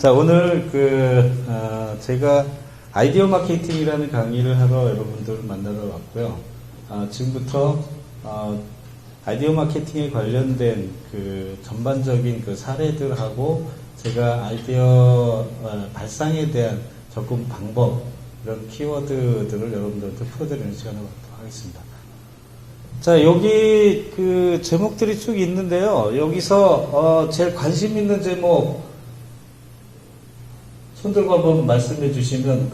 자, 오늘 제가 아이디어 마케팅이라는 강의를 하러 여러분들을 만나러 왔고요. 지금부터 아이디어 마케팅에 관련된 전반적인 사례들하고 제가 아이디어 발상에 대한 접근 방법, 이런 키워드들을 여러분들한테 풀어드리는 시간을 갖도록 하겠습니다. 자, 여기 제목들이 쭉 있는데요. 여기서 제일 관심 있는 제목 손들고 한번 말씀해 주시면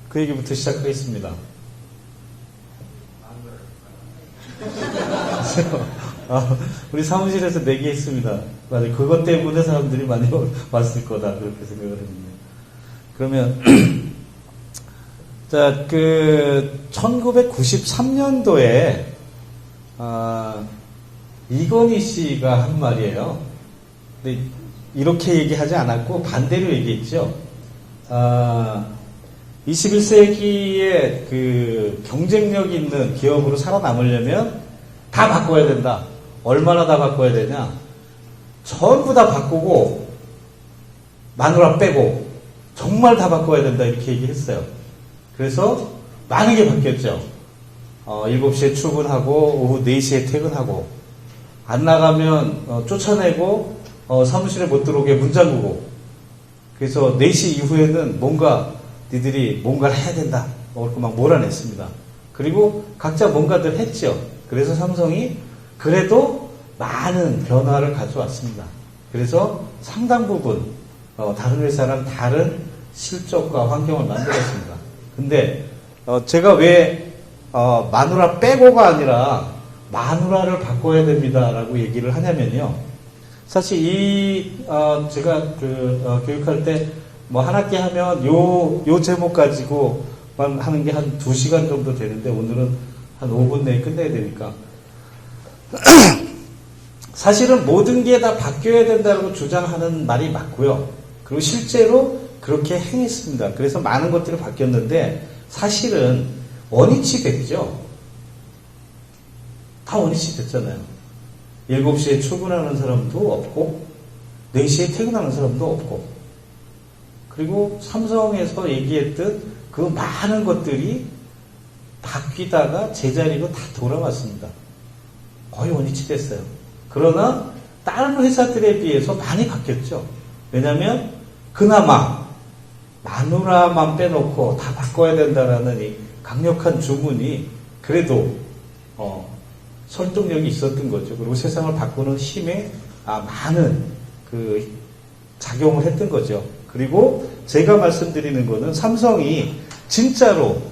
그 얘기부터 시작하겠습니다. 우리 사무실에서 내기했습니다. 맞아요. 그것 때문에 사람들이 많이 왔을 거다, 그렇게 생각을 했는데. 그러면 자, 1993년도에 이건희 씨가 한 말이에요. 근데 이렇게 얘기하지 않았고 반대로 얘기했죠. 21세기에 경쟁력 있는 기업으로 살아남으려면 다 바꿔야 된다. 얼마나 다 바꿔야 되냐? 전부 다 바꾸고 마누라 빼고 정말 다 바꿔야 된다, 이렇게 얘기했어요. 그래서 많은 게 바뀌었죠. 7시에 출근하고 오후 4시에 퇴근하고, 안 나가면 쫓아내고 사무실에 못 들어오게 문 잠그고, 그래서 4시 이후에는 니들이 뭔가를 해야 된다, 그렇게 막 몰아냈습니다. 그리고 각자 뭔가들 했죠. 그래서 삼성이 그래도 많은 변화를 가져왔습니다. 그래서 상당 부분 다른 회사랑 다른 실적과 환경을 만들었습니다. 근데 제가 왜 마누라 빼고가 아니라 마누라를 바꿔야 됩니다라고 얘기를 하냐면요. 사실 제가 교육할 때 한 학기 하면 요 제목 가지고만 하는 게 한 2시간 정도 되는데, 오늘은 한 5분 내에 끝내야 되니까. 사실은 모든 게 다 바뀌어야 된다고 주장하는 말이 맞고요. 그리고 실제로 그렇게 행했습니다. 그래서 많은 것들이 바뀌었는데, 사실은 원위치 됐죠. 다 원위치 됐잖아요. 7시에 출근하는 사람도 없고 4시에 퇴근하는 사람도 없고, 그리고 삼성에서 얘기했던 그 많은 것들이 바뀌다가 제자리로 다 돌아왔습니다. 거의 원위치 됐어요. 그러나 다른 회사들에 비해서 많이 바뀌었죠. 왜냐하면 그나마 마누라만 빼놓고 다 바꿔야 된다라는 이 강력한 주문이 그래도 설득력이 있었던 거죠. 그리고 세상을 바꾸는 힘에 많은 작용을 했던 거죠. 그리고 제가 말씀드리는 거는, 삼성이 진짜로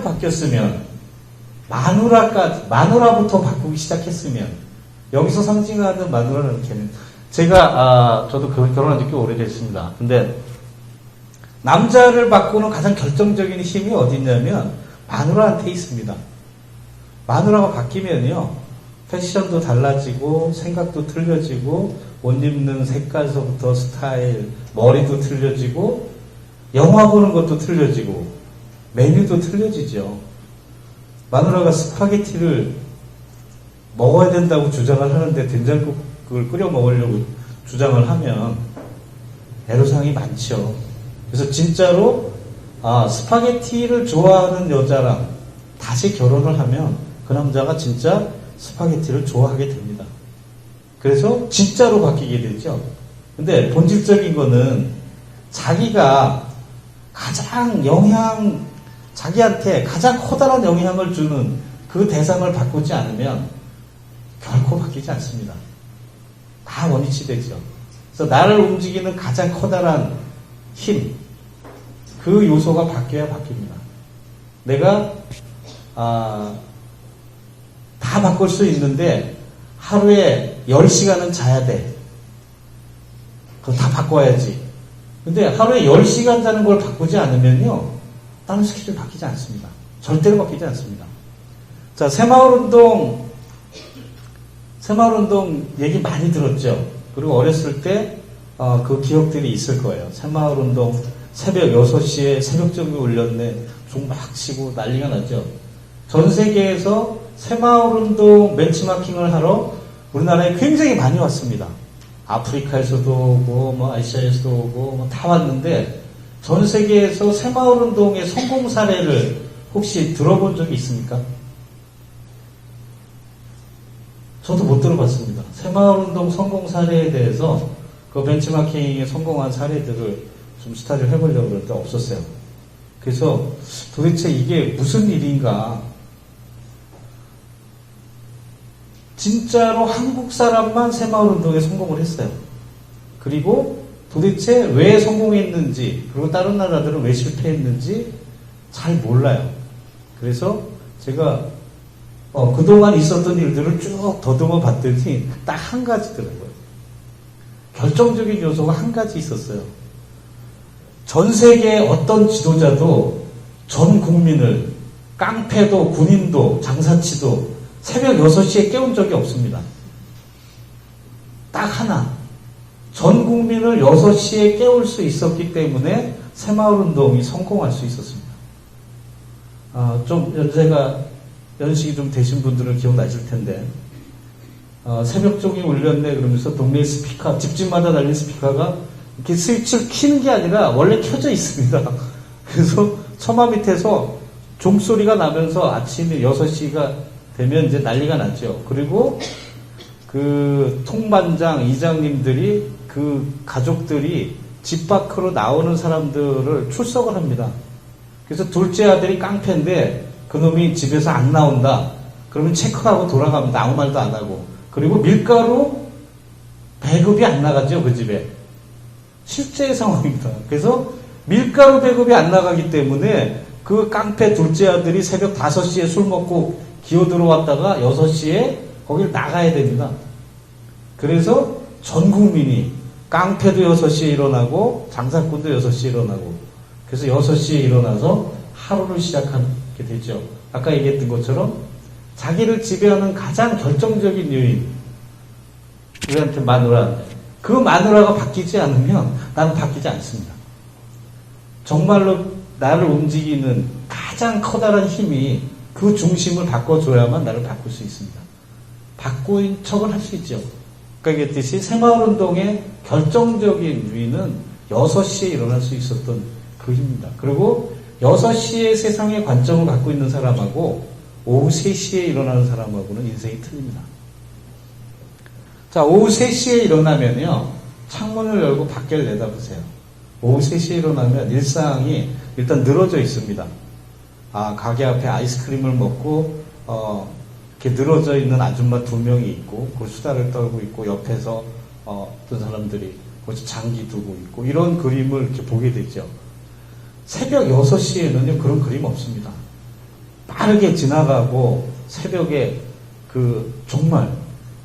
바뀌었으면, 마누라부터 바꾸기 시작했으면, 여기서 상징하는 마누라는 걔는, 저도 결혼한 지 꽤 오래됐습니다. 근데 남자를 바꾸는 가장 결정적인 힘이 어디 있냐면 마누라한테 있습니다. 마누라가 바뀌면요, 패션도 달라지고 생각도 틀려지고 옷 입는 색깔서부터 스타일, 머리도 틀려지고 영화 보는 것도 틀려지고 메뉴도 틀려지죠. 마누라가 스파게티를 먹어야 된다고 주장을 하는데 된장국을 끓여 먹으려고 주장을 하면 애로사항이 많죠. 그래서 진짜로 스파게티를 좋아하는 여자랑 다시 결혼을 하면 그 남자가 진짜 스파게티를 좋아하게 됩니다. 그래서 진짜로 바뀌게 되죠. 근데 본질적인 거는 자기가 자기한테 가장 커다란 영향을 주는 그 대상을 바꾸지 않으면 결코 바뀌지 않습니다. 다 원위치 되죠. 그래서 나를 움직이는 가장 커다란 힘, 그 요소가 바뀌어야 바뀝니다. 내가 다 바꿀 수 있는데 하루에 10시간은 자야 돼. 그럼 다 바꿔야지. 근데 하루에 10시간 자는 걸 바꾸지 않으면요, 다른 스케줄 바뀌지 않습니다. 절대로 바뀌지 않습니다. 자, 새마을운동 얘기 많이 들었죠. 그리고 어렸을 때 그 기억들이 있을 거예요. 새마을운동 새벽 6시에 새벽정비 울렸네, 종 막 치고 난리가 났죠. 전 세계에서 새마을운동 벤치마킹을 하러 우리나라에 굉장히 많이 왔습니다. 아프리카에서도 오고, 뭐 아시아에서도 오고, 뭐 다 왔는데, 전 세계에서 새마을운동의 성공 사례를 혹시 들어본 적이 있습니까? 저도 못 들어봤습니다. 새마을운동 성공 사례에 대해서 그 벤치마킹에 성공한 사례들을 좀 스타디를 해보려고 그랬는데 없었어요. 그래서 도대체 이게 무슨 일인가? 진짜로 한국 사람만 새마을운동에 성공을 했어요. 그리고 도대체 왜 성공했는지, 그리고 다른 나라들은 왜 실패했는지 잘 몰라요. 그래서 제가 그동안 있었던 일들을 쭉 더듬어 봤더니 딱 한 가지더라고요. 결정적인 요소가 한 가지 있었어요. 전 세계의 어떤 지도자도 전 국민을, 깡패도 군인도 장사치도 새벽 6시에 깨운 적이 없습니다. 딱 하나. 전 국민을 6시에 깨울 수 있었기 때문에 새마을운동이 성공할 수 있었습니다. 좀 연식이 좀 되신 분들은 기억나실 텐데, 새벽종이 울렸네 그러면서 동네 스피커, 집집마다 달린 스피커가 이렇게 스위치를 키는 게 아니라 원래 켜져 있습니다. 그래서 처마 밑에서 종소리가 나면서 아침에 6시가 되면 이제 난리가 났죠. 그리고 그 통반장, 이장님들이 그 가족들이 집 밖으로 나오는 사람들을 출석을 합니다. 그래서 둘째 아들이 깡패인데 그놈이 집에서 안 나온다. 그러면 체크하고 돌아갑니다. 아무 말도 안 하고. 그리고 밀가루 배급이 안 나가죠, 그 집에. 실제 상황입니다. 그래서 밀가루 배급이 안 나가기 때문에 그 깡패 둘째 아들이 새벽 5시에 술 먹고 기어 들어왔다가 6시에 거길 나가야 됩니다. 그래서 전 국민이 깡패도 6시에 일어나고 장사꾼도 6시에 일어나고, 그래서 6시에 일어나서 하루를 시작하게 되죠. 아까 얘기했던 것처럼 자기를 지배하는 가장 결정적인 요인, 우리한테 마누라인데 그 마누라가 바뀌지 않으면 나는 바뀌지 않습니다. 정말로 나를 움직이는 가장 커다란 힘이 그 중심을 바꿔줘야만 나를 바꿀 수 있습니다. 바꾸인 척을 할 수 있죠. 아까 얘기했듯이 새마을운동의 결정적인 유인은 6시에 일어날 수 있었던 그 힘입니다. 그리고 6시에 세상의 관점을 갖고 있는 사람하고 오후 3시에 일어나는 사람하고는 인생이 틀립니다. 자, 오후 3시에 일어나면요, 창문을 열고 밖을 내다보세요. 오후 3시에 일어나면 일상이 일단 늘어져 있습니다. 가게 앞에 아이스크림을 먹고, 이렇게 늘어져 있는 아줌마 2명이 있고, 그 수다를 떨고 있고, 옆에서, 어떤 사람들이 거기서 장기 두고 있고, 이런 그림을 이렇게 보게 되죠. 새벽 6시에는요, 그런 그림 없습니다. 빠르게 지나가고, 새벽에 정말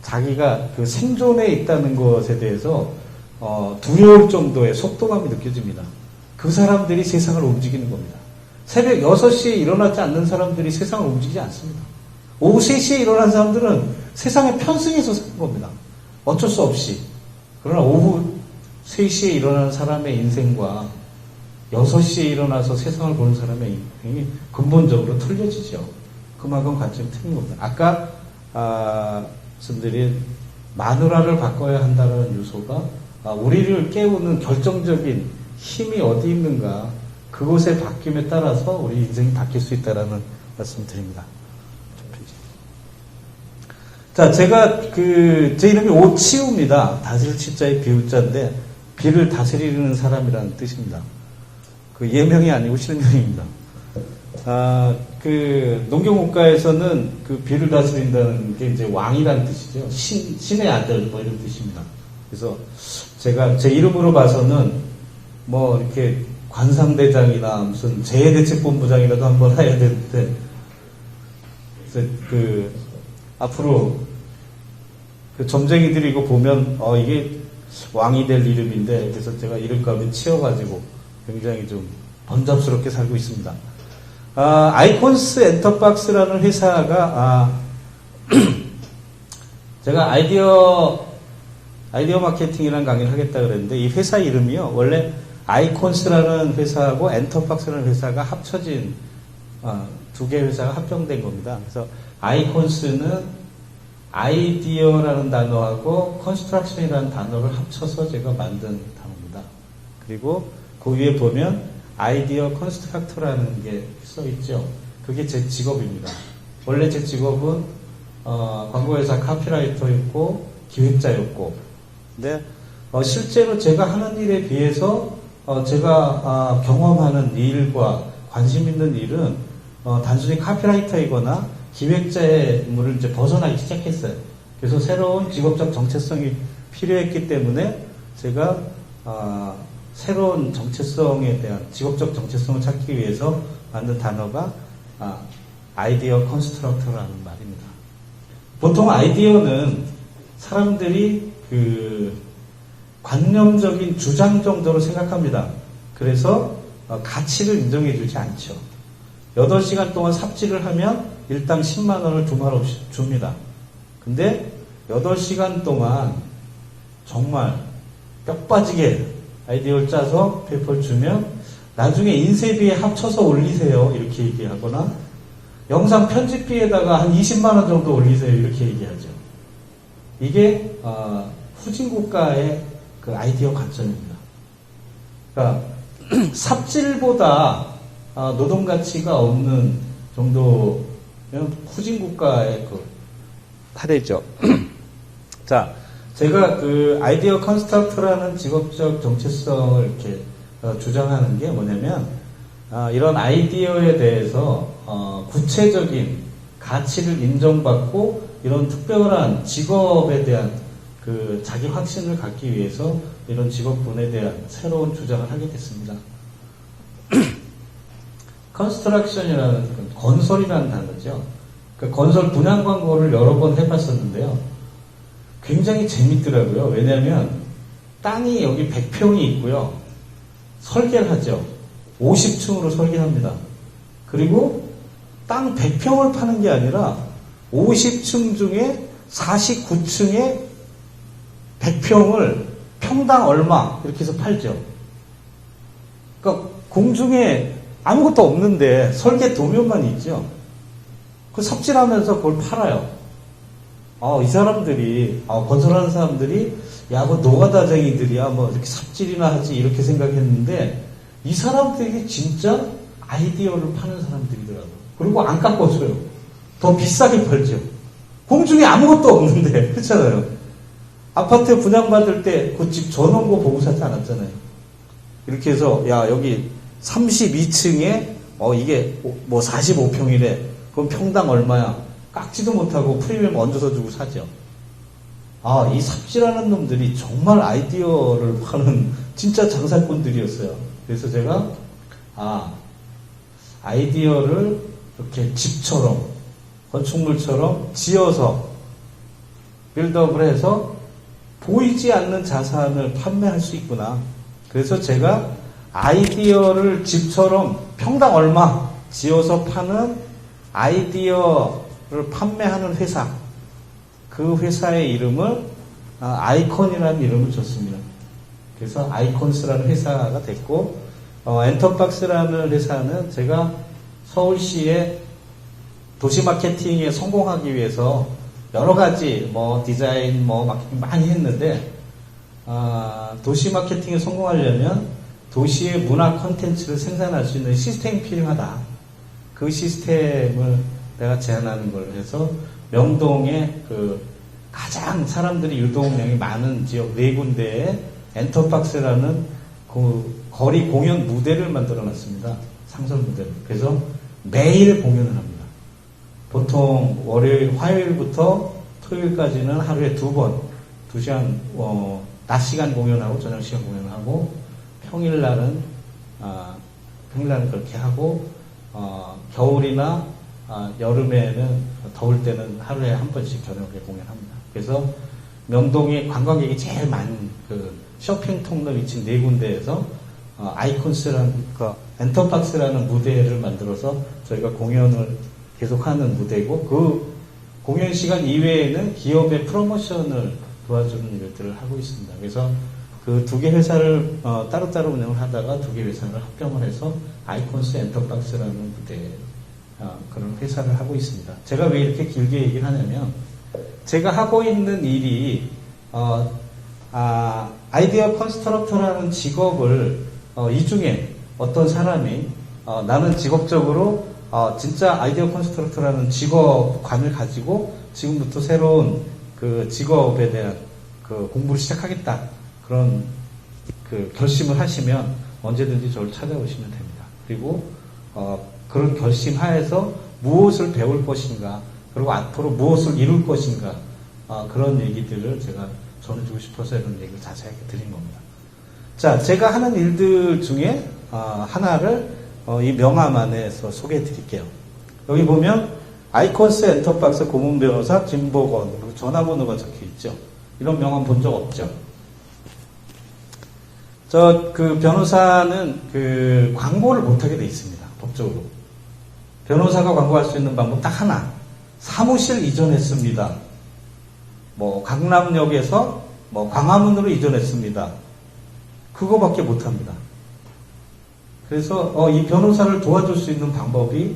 자기가 그 생존에 있다는 것에 대해서, 두려울 정도의 속도감이 느껴집니다. 그 사람들이 세상을 움직이는 겁니다. 새벽 6시에 일어나지 않는 사람들이 세상을 움직이지 않습니다. 오후 3시에 일어난 사람들은 세상에 편승해서 사는 겁니다. 어쩔 수 없이. 그러나 오후 3시에 일어나는 사람의 인생과 6시에 일어나서 세상을 보는 사람의 인생이 근본적으로 틀려지죠. 그만큼 관점이 틀린 겁니다. 아까 말씀드린 마누라를 바꿔야 한다는 요소가 우리를 깨우는 결정적인 힘이 어디 있는가, 그곳의 바뀜에 따라서 우리 인생이 바뀔 수 있다는 말씀 드립니다. 자, 제가 제 이름이 오치우입니다. 다스릴 치자의 비우자인데, 비를 다스리는 사람이라는 뜻입니다. 예명이 아니고 실명입니다. 농경국가에서는 비를 다스린다는 게 이제 왕이라는 뜻이죠. 신의 아들, 뭐 이런 뜻입니다. 그래서 제가 제 이름으로 봐서는 뭐 이렇게 관상대장이나 무슨 재해대책본부장이라도 한번 해야 되는데, 그래서 앞으로 점쟁이들이 이거 보면 이게 왕이 될 이름인데, 그래서 제가 이름값을 치워가지고 굉장히 좀 번잡스럽게 살고 있습니다. 아이콘스 엔터박스라는 회사가 제가 아이디어 마케팅이라는 강의를 하겠다 그랬는데, 이 회사 이름이요, 원래 아이콘스라는 회사하고 엔터박스라는 회사가 합쳐진 2개 회사가 합병된 겁니다. 그래서 아이콘스는 아이디어라는 단어하고 컨스트럭션이라는 단어를 합쳐서 제가 만든 단어입니다. 그리고 그 위에 보면 아이디어 컨스트럭터라는 게 써 있죠. 그게 제 직업입니다. 원래 제 직업은 광고회사 카피라이터였고 기획자였고, 근데 실제로 제가 하는 일에 비해서 제가 경험하는 일과 관심 있는 일은 단순히 카피라이터이거나 기획자의 물을 이제 벗어나기 시작했어요. 그래서 새로운 직업적 정체성이 필요했기 때문에 제가 새로운 정체성에 대한 직업적 정체성을 찾기 위해서 만든 단어가 아이디어 컨스트럭터라는 말입니다. 보통 아이디어는 사람들이 그 관념적인 주장 정도로 생각합니다. 그래서 가치를 인정해 주지 않죠. 8시간 동안 삽질을 하면 일당 10만 원을 두말 없이 줍니다. 근데 8시간 동안 정말 뼈 빠지게 아이디어를 짜서 페이퍼를 주면 나중에 인쇄비에 합쳐서 올리세요. 이렇게 얘기하거나 영상 편집비에다가 한 20만 원 정도 올리세요. 이렇게 얘기하죠. 이게 후진국가의 그 아이디어 관점입니다. 그러니까 삽질보다 노동 가치가 없는 정도 후진국가의 그 사례죠. 자, 제가 그 아이디어 컨스트럭터라는 직업적 정체성을 이렇게 주장하는 게 뭐냐면 이런 아이디어에 대해서 구체적인 가치를 인정받고 이런 특별한 직업에 대한 그 자기 확신을 갖기 위해서 이런 직업군에 대한 새로운 주장을 하게 됐습니다. 컨스트럭션이라는 건설이라는 단어죠. 그 건설 분양 광고를 여러 번 해봤었는데요. 굉장히 재밌더라고요. 왜냐하면 땅이 여기 100평이 있고요. 설계를 하죠. 50층으로 설계합니다. 그리고 땅 100평을 파는 게 아니라 50층 중에 49층에 100평을 평당 얼마 이렇게 해서 팔죠. 그러니까 공중에 아무것도 없는데 설계 도면만 있죠. 그 삽질하면서 그걸 팔아요. 이 사람들이 건설하는 사람들이 야, 뭐 노가다쟁이들이야, 뭐 이렇게 삽질이나 하지 이렇게 생각했는데 이 사람들이 진짜 아이디어를 파는 사람들이더라고요. 그리고 안 깎아줘요. 더 비싸게 팔죠. 공중에 아무것도 없는데 그렇잖아요. 아파트 분양받을 때 그 집 전원고 보고 사지 않았잖아요. 이렇게 해서 야, 여기 32층에 이게 뭐 45평이래. 그럼 평당 얼마야? 깎지도 못하고 프리미엄 얹어서 주고 사죠. 이 삽질하는 놈들이 정말 아이디어를 파는 진짜 장사꾼들이었어요. 그래서 제가 아이디어를 이렇게 집처럼 건축물처럼 지어서 빌드업을 해서 보이지 않는 자산을 판매할 수 있구나. 그래서 제가 아이디어를 집처럼 평당 얼마 지어서 파는 아이디어를 판매하는 회사, 그 회사의 이름을 아이콘이라는 이름을 줬습니다. 그래서 아이콘스라는 회사가 됐고, 엔터박스라는 회사는 제가 서울시의 도시 마케팅에 성공하기 위해서 여러 가지 디자인 마케팅 많이 했는데 도시 마케팅에 성공하려면 도시의 문화 콘텐츠를 생산할 수 있는 시스템이 필요하다. 그 시스템을 내가 제안하는 걸 해서 명동에 그 가장 사람들이 유동량이 많은 지역 4군데에 엔터박스라는 그 거리 공연 무대를 만들어 놨습니다. 상설 무대를. 그래서 매일 공연을 합니다. 보통 월요일, 화요일부터 토요일까지는 하루에 2번, 2시간, 낮 시간 공연하고 저녁 시간 공연하고, 평일날은 그렇게 하고, 겨울이나 여름에는 더울 때는 하루에 한 번씩 저녁에 공연합니다. 그래서 명동에 관광객이 제일 많은 그 쇼핑 통로 위치 4군데에서 아이콘스라는, 엔터박스라는 무대를 만들어서 저희가 공연을 계속하는 무대고, 그 공연 시간 이외에는 기업의 프로모션을 도와주는 일들을 하고 있습니다. 그래서 그 2개 회사를 따로따로 운영을 하다가 2개 회사를 합병을 해서 아이콘스 엔터박스라는 무대 그런 회사를 하고 있습니다. 제가 왜 이렇게 길게 얘기를 하냐면 제가 하고 있는 일이 아이디어 컨스트럭터라는 직업을 이 중에 어떤 사람이 나는 직업적으로 진짜 아이디어 컨스트럭터라는 직업관을 가지고 지금부터 새로운 그 직업에 대한 그 공부를 시작하겠다. 그런 그 결심을 하시면 언제든지 저를 찾아오시면 됩니다. 그리고 그런 결심하에서 무엇을 배울 것인가, 그리고 앞으로 무엇을 이룰 것인가, 그런 얘기들을 제가 전해주고 싶어서 이런 얘기를 자세하게 드린 겁니다. 자, 제가 하는 일들 중에 하나를 이 명함 안에서 소개해 드릴게요. 여기 보면 아이콘스 엔터박스 고문 변호사 김복원, 그리고 전화번호가 적혀 있죠. 이런 명함 본 적 없죠. 그 변호사는 그 광고를 못하게 돼 있습니다. 법적으로. 변호사가 광고할 수 있는 방법 딱 하나. 사무실 이전했습니다. 강남역에서 광화문으로 이전했습니다. 그거밖에 못합니다. 그래서 이 변호사를 도와줄 수 있는 방법이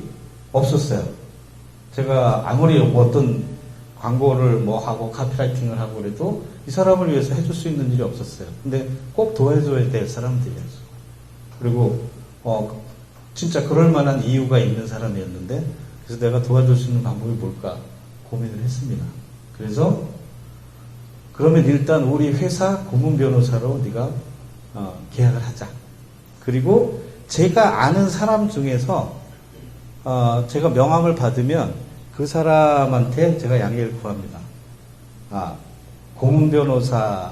없었어요. 제가 아무리 어떤 광고를 하고 카피라이팅을 하고 그래도 이 사람을 위해서 해줄 수 있는 일이 없었어요. 근데 꼭 도와줘야 될 사람들이었어요. 그리고 진짜 그럴 만한 이유가 있는 사람이었는데, 그래서 내가 도와줄 수 있는 방법이 뭘까 고민을 했습니다. 그래서 그러면 일단 우리 회사 고문 변호사로 네가 계약을 하자. 그리고 제가 아는 사람 중에서 제가 명함을 받으면 그 사람한테 제가 양해를 구합니다. 고문 변호사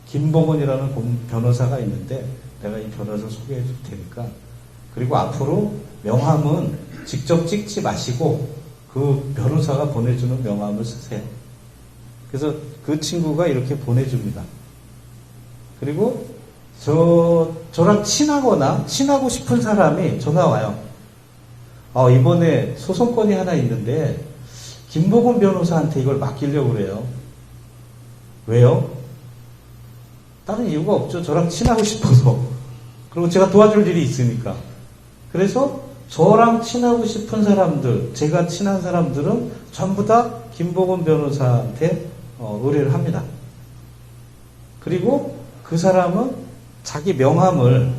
김복원이라는 고문 변호사가 있는데 내가 이 변호사 소개해 줄 테니까, 그리고 앞으로 명함은 직접 찍지 마시고 그 변호사가 보내주는 명함을 쓰세요. 그래서 그 친구가 이렇게 보내줍니다. 그리고 저랑 친하거나 친하고 싶은 사람이 전화 와요. 이번에 소송건이 하나 있는데 김복원 변호사한테 이걸 맡기려고 그래요. 왜요? 다른 이유가 없죠. 저랑 친하고 싶어서. 그리고 제가 도와줄 일이 있으니까. 그래서 저랑 친하고 싶은 사람들, 제가 친한 사람들은 전부 다 김복원 변호사한테 의뢰를 합니다. 그리고 그 사람은 자기 명함을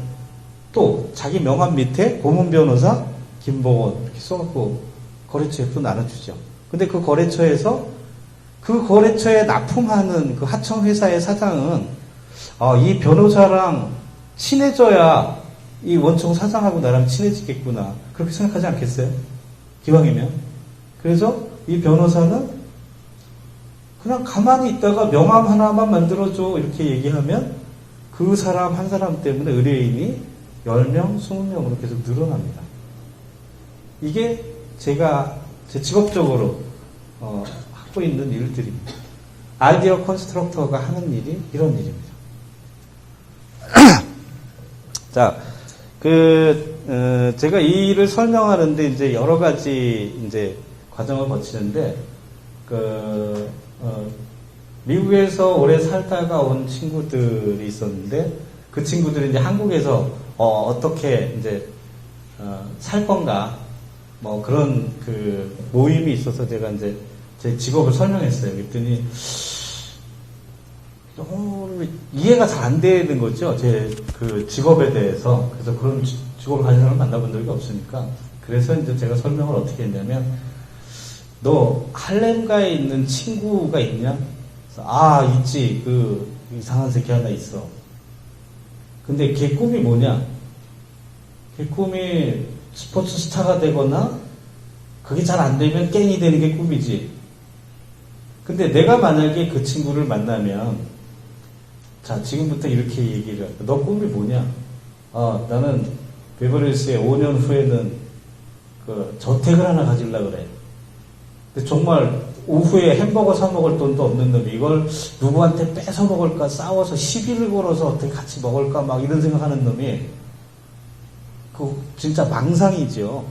또 자기 명함 밑에 고문 변호사 김복원 이렇게 써갖고 거래처에 또 나눠주죠. 근데 그 거래처에서 그 거래처에 납품하는 그 하청회사의 사장은 이 변호사랑 친해져야 이 원청 사장하고 나랑 친해지겠구나, 그렇게 생각하지 않겠어요? 기왕이면. 그래서 이 변호사는 그냥 가만히 있다가 명함 하나만 만들어줘 이렇게 얘기하면 그 사람 한 사람 때문에 의뢰인이 10명, 20명으로 계속 늘어납니다. 이게 제가 제 직업적으로 하고 있는 일들입니다. 아이디어 컨스트럭터가 하는 일이 이런 일입니다. 자, 제가 이 일을 설명하는데 이제 여러 가지 이제 과정을 거치는데, 미국에서 오래 살다가 온 친구들이 있었는데, 그 친구들이 이제 한국에서 어떻게 이제 살 건가, 그런 그 모임이 있어서 제가 이제 제 직업을 설명했어요. 그랬더니 이해가 잘 안 되는 거죠. 제 그 직업에 대해서. 그래서 그런 직업을 가진 사람을 만나본 적이 없으니까. 그래서 이제 제가 설명을 어떻게 했냐면, 너 할렘가에 있는 친구가 있냐? 있지. 그 이상한 새끼 하나 있어. 근데 걔 꿈이 뭐냐? 걔 꿈이 스포츠 스타가 되거나 그게 잘 안 되면 깽이 되는 게 꿈이지. 근데 내가 만약에 그 친구를 만나면, 자, 지금부터 이렇게 얘기를 해. 너 꿈이 뭐냐? 나는 베버리힐스에 5년 후에는 그 저택을 하나 가지려고 그래. 근데 정말 오후에 햄버거 사 먹을 돈도 없는 놈이 이걸 누구한테 뺏어 먹을까, 싸워서 시비를 걸어서 어떻게 같이 먹을까, 막 이런 생각하는 놈이 진짜 망상이죠.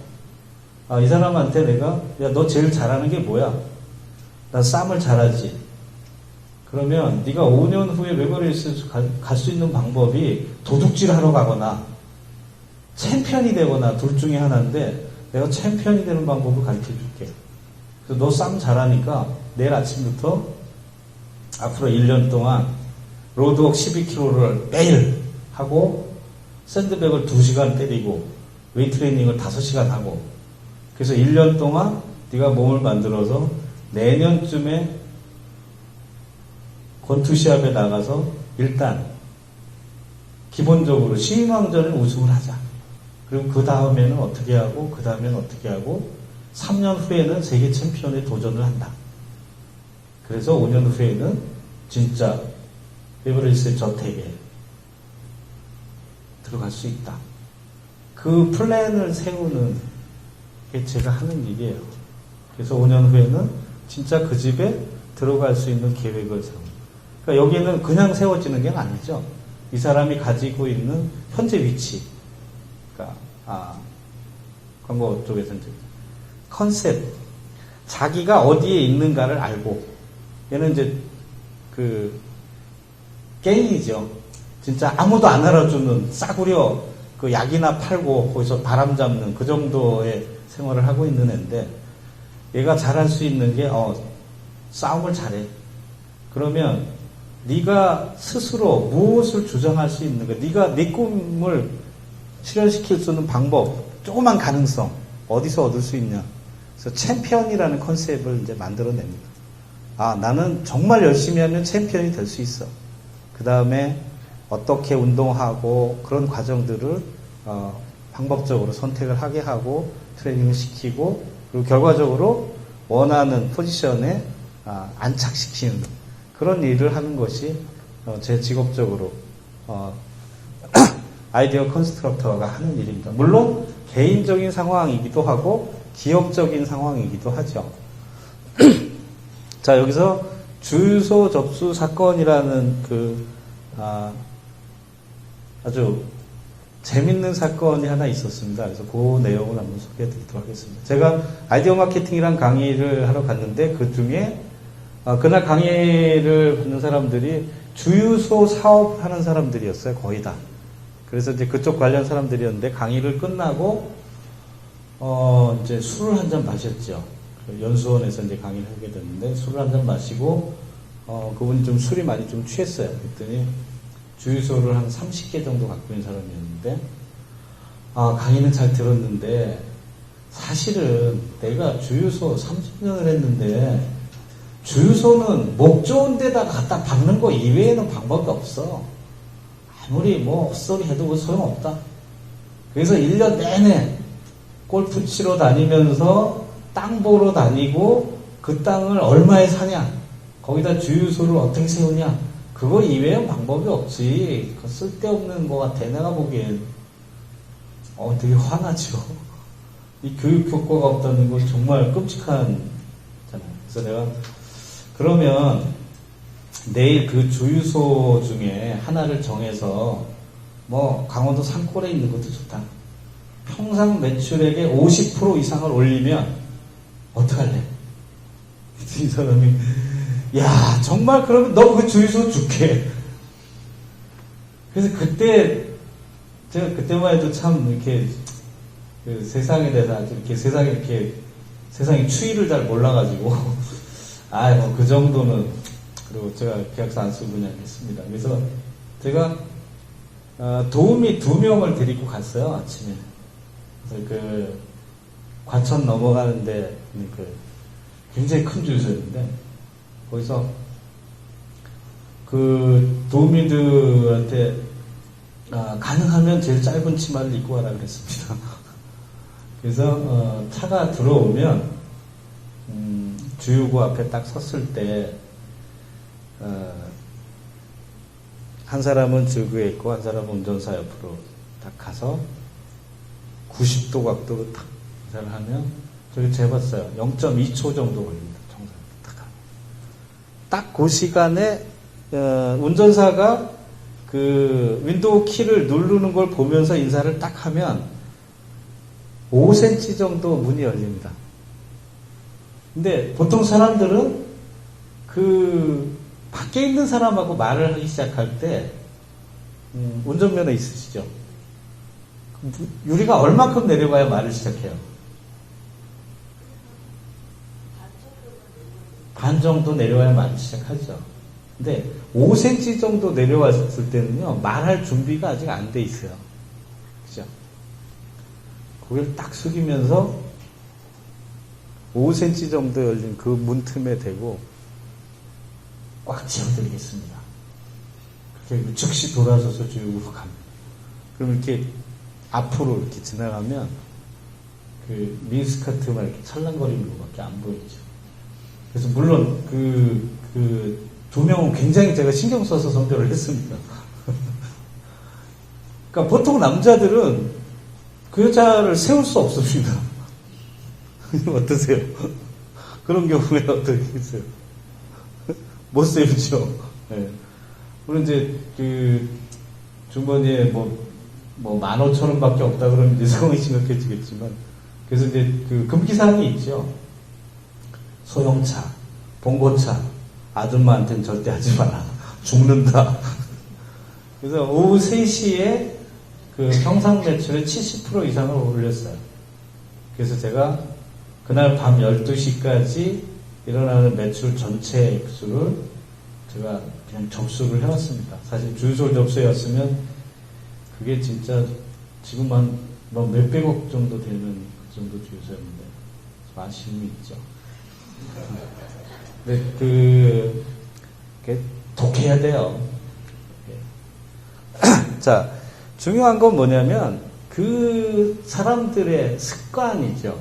이 사람한테 내가, 야, 너 제일 잘하는 게 뭐야? 나 쌈을 잘하지. 그러면 네가 5년 후에 베버리힐스 갈 수 있는 방법이 도둑질 하러 가거나 챔피언이 되거나 둘 중에 하나인데, 내가 챔피언이 되는 방법을 가르쳐 줄게. 그래서 너 쌈 잘하니까 내일 아침부터 앞으로 1년 동안 로드웍 12km를 매일 하고 샌드백을 2시간 때리고 웨이트 트레이닝을 5시간 하고 그래서 1년 동안 네가 몸을 만들어서 내년쯤에 권투 시합에 나가서 일단 기본적으로 신인왕전에 우승을 하자. 그리고 그 다음에는 어떻게 하고 그 다음에는 어떻게 하고 3년 후에는 세계 챔피언에 도전을 한다. 그래서 5년 후에는 진짜 베버리힐스의 저택에 들어갈 수 있다. 그 플랜을 세우는 게 제가 하는 일이에요. 그래서 5년 후에는 진짜 그 집에 들어갈 수 있는 계획을 세우는. 그러니까 여기는 그냥 세워지는 게 아니죠. 이 사람이 가지고 있는 현재 위치. 그러니까, 광고 쪽에서는 컨셉. 자기가 어디에 있는가를 알고. 얘는 이제 게임이죠. 진짜 아무도 안 알아주는 싸구려 그 약이나 팔고 거기서 바람 잡는 그 정도의 생활을 하고 있는 애인데 얘가 잘할 수 있는 게 싸움을 잘해. 그러면 네가 스스로 무엇을 주장할 수 있는가? 네가 네 꿈을 실현시킬 수 있는 방법, 조그만 가능성 어디서 얻을 수 있냐? 그래서 챔피언이라는 컨셉을 이제 만들어냅니다. 나는 정말 열심히 하면 챔피언이 될 수 있어. 그 다음에 어떻게 운동하고 그런 과정들을 방법적으로 선택을 하게 하고 트레이닝을 시키고 그리고 결과적으로 원하는 포지션에 안착시키는 그런 일을 하는 것이 제 직업적으로 아이디어 컨스트럭터가 하는 일입니다. 물론 개인적인 상황이기도 하고 기업적인 상황이기도 하죠. 자, 여기서 주유소 접수 사건이라는 아주 재밌는 사건이 하나 있었습니다. 그래서 그 내용을 한번 소개해 드리도록 하겠습니다. 제가 아이디어 마케팅이란 강의를 하러 갔는데 그 중에 그날 강의를 받는 사람들이 주유소 사업하는 사람들이었어요. 거의 다. 그래서 이제 그쪽 관련 사람들이었는데 강의를 끝나고 이제 술을 한 잔 마셨죠. 연수원에서 이제 강의를 하게 됐는데 술을 한 잔 마시고 그분이 좀 술이 많이 좀 취했어요. 그랬더니 주유소를 한 30개 정도 갖고 있는 사람이었는데 강의는 잘 들었는데 사실은 내가 주유소 30년을 했는데 주유소는 목 좋은 데다가 갖다 박는 거 이외에는 방법이 없어. 아무리 뭐 헛소리 해도 소용없다. 그래서 1년 내내 골프 치러 다니면서 땅 보러 다니고 그 땅을 얼마에 사냐, 거기다 주유소를 어떻게 세우냐, 그거 이외엔 방법이 없지. 그거 쓸데없는 거 같아. 내가 보기엔 되게 화나죠. 이 교육 효과가 없다는 건 정말 끔찍한 잖아요. 그래서 내가 그러면 내일 그 주유소 중에 하나를 정해서 뭐 강원도 산골에 있는 것도 좋다. 평상 매출액의 50% 이상을 올리면 어떡할래? 이 사람이 야 정말 그러면 너 그 주유소 줄게. 그래서 그때 제가 그때만 해도 참 이렇게 그 세상에 대해서 이렇게 세상의 추이를 잘 몰라가지고 뭐 그 정도는 그리고 제가 계약서 안 쓰고 그냥 했습니다. 그래서 제가 도우미 2명을 데리고 갔어요. 아침에. 그래서 그 과천 넘어가는데 굉장히 큰 주유소였는데 거기서 그 도우미들한테 가능하면 제일 짧은 치마를 입고 와라 그랬습니다. 그래서 차가 들어오면 주유구 앞에 딱 섰을 때 한 사람은 주유구에 있고 한 사람은 운전사 옆으로 딱 가서 90도 각도로 탁 인사를 하면 저기 재봤어요. 0.2초 정도 걸립니다. 정상 딱 그 시간에 운전사가 그 윈도우 키를 누르는 걸 보면서 인사를 딱 하면 5cm 정도 문이 열립니다. 근데 보통 사람들은 그 밖에 있는 사람하고 말을 하기 시작할 때 운전면허 있으시죠? 유리가 얼마큼 내려가야 말을 시작해요? 반 정도 내려와야 말을 시작하죠. 근데 5cm 정도 내려왔을 때는요, 말할 준비가 아직 안 돼 있어요. 그죠? 고개를 딱 숙이면서 5cm 정도 열린 그 문틈에 대고 꽉 쥐어들겠습니다. 그렇게 즉시 돌아서서 쭉 갑니다. 그럼 이렇게 앞으로 이렇게 지나가면 그 미니스커트만 이렇게 찰랑거리는 것밖에 안 보이죠. 그래서 물론 그 두 명은 굉장히 제가 신경 써서 선별을 했습니다. 그러니까 보통 남자들은 그 여자를 세울 수 없습니다. 어떠세요? 그런 경우에 어떻게 했어요? 못 세우죠. 네. 물론 이제 그 주머니에 뭐 15,000원밖에 없다 그러면 이제 상황이 심각해지겠지만, 그래서 이제 그 금기사항이 있죠. 소형차, 봉고차, 아줌마한테는 절대 하지 마라. 죽는다. 그래서 오후 3시에 그 평상 매출의 70% 이상을 올렸어요. 그래서 제가 그날 밤 12시까지 일어나는 매출 전체 액수를 제가 그냥 접수를 해왔습니다. 사실 주유소 접수였으면 그게 진짜 지금 한 몇백억 정도 되는 그 정도 주유소였는데 좀 아쉬움이 있죠. 근데 그게 독해야 돼요. 자, 중요한 건 뭐냐면 그 사람들의 습관이죠.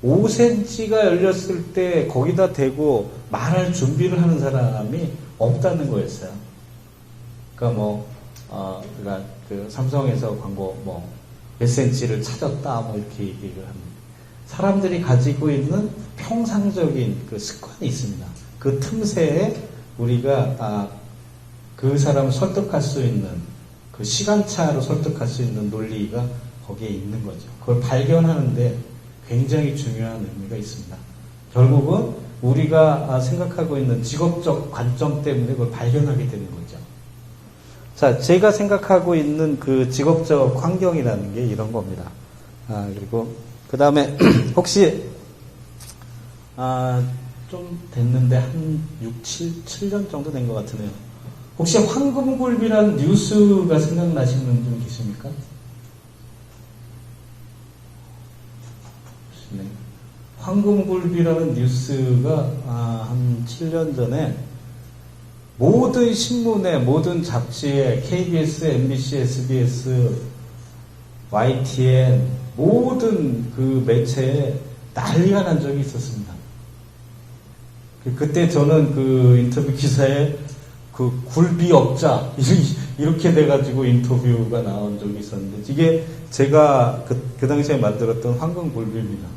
5cm가 열렸을 때 거기다 대고 말할 준비를 하는 사람이 없다는 거였어요. 그러니까 그러니까 그 삼성에서 광고 몇 cm를 찾았다 이렇게 얘기를 합니다. 사람들이 가지고 있는 평상적인 그 습관이 있습니다. 그 틈새에 우리가 그 사람을 설득할 수 있는 그 시간차로 설득할 수 있는 논리가 거기에 있는 거죠. 그걸 발견하는데 굉장히 중요한 의미가 있습니다. 결국은 우리가 생각하고 있는 직업적 관점 때문에 그걸 발견하게 되는 거죠. 자, 제가 생각하고 있는 그 직업적 환경이라는 게 이런 겁니다. 그리고 그 다음에 혹시 좀 됐는데 한 7년 정도 된 것 같으네요. 혹시 황금굴비라는 뉴스가 생각나시는 분 계십니까? 네. 황금굴비라는 뉴스가 한 7년 전에 모든 신문에, 모든 잡지에, KBS, MBC, SBS, YTN, 모든 그 매체에 난리가 난 적이 있었습니다. 그때 저는 그 인터뷰 기사에 그 굴비업자 이렇게 돼가지고 인터뷰가 나온 적이 있었는데, 이게 제가 그 당시에 만들었던 황금굴비입니다.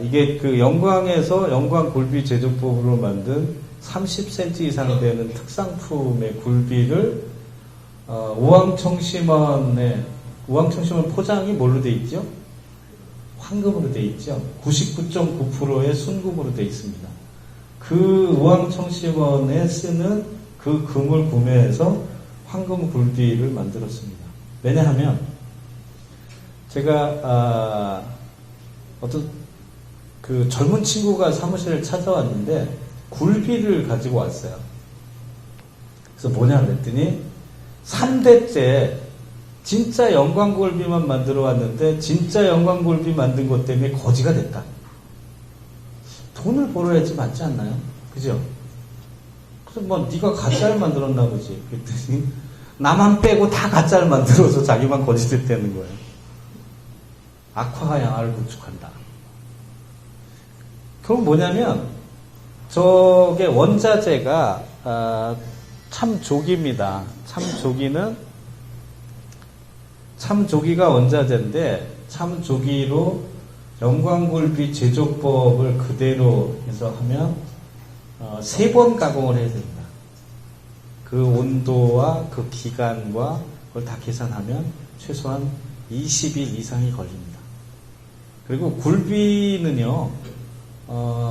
이게 그 영광에서 영광굴비 제조법으로 만든 30cm 이상 되는 특상품의 굴비를 우황청심원 포장이 뭘로 돼 있죠? 황금으로 돼 있죠. 99.9%의 순금으로 돼 있습니다. 그 우황청심원에 쓰는 그 금을 구매해서 황금 굴비를 만들었습니다. 왜냐하면 제가 어떤 그 젊은 친구가 사무실을 찾아왔는데 굴비를 가지고 왔어요. 그래서 뭐냐 그랬더니 3대째 진짜 영광굴비만 만들어 왔는데 진짜 영광굴비 만든 것 때문에 거지가 됐다. 돈을 벌어야지 맞지 않나요? 그죠? 그래서 네가 가짜를 만들었나 보지. 그랬더니 나만 빼고 다 가짜를 만들어서 자기만 거지 됐다는 거예요. 악화가 양화를 구축한다. 그건 뭐냐면 저게 원자재가 참조기입니다. 참조기가 원자재인데 참조기로 영광굴비 제조법을 그대로 해서 하면 3번 가공을 해야 됩니다. 그 온도와 그 기간과 그걸 다 계산하면 최소한 20일 이상이 걸립니다. 그리고 굴비는요,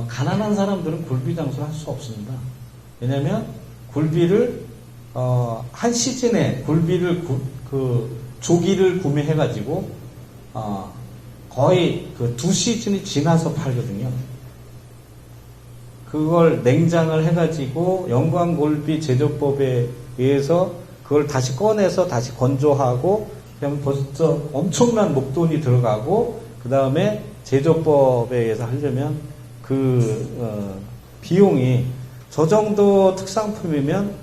가난한 사람들은 굴비 장수를 할 수 없습니다. 왜냐하면 굴비를 한 시즌에 굴비를 조기를 구매해가지고 거의 그 2시즌이 지나서 팔거든요. 그걸 냉장을 해가지고 영광골비 제조법에 의해서 그걸 다시 꺼내서 다시 건조하고 그다음에 벌써 엄청난 목돈이 들어가고 그 다음에 제조법에 의해서 하려면 비용이 저 정도 특상품이면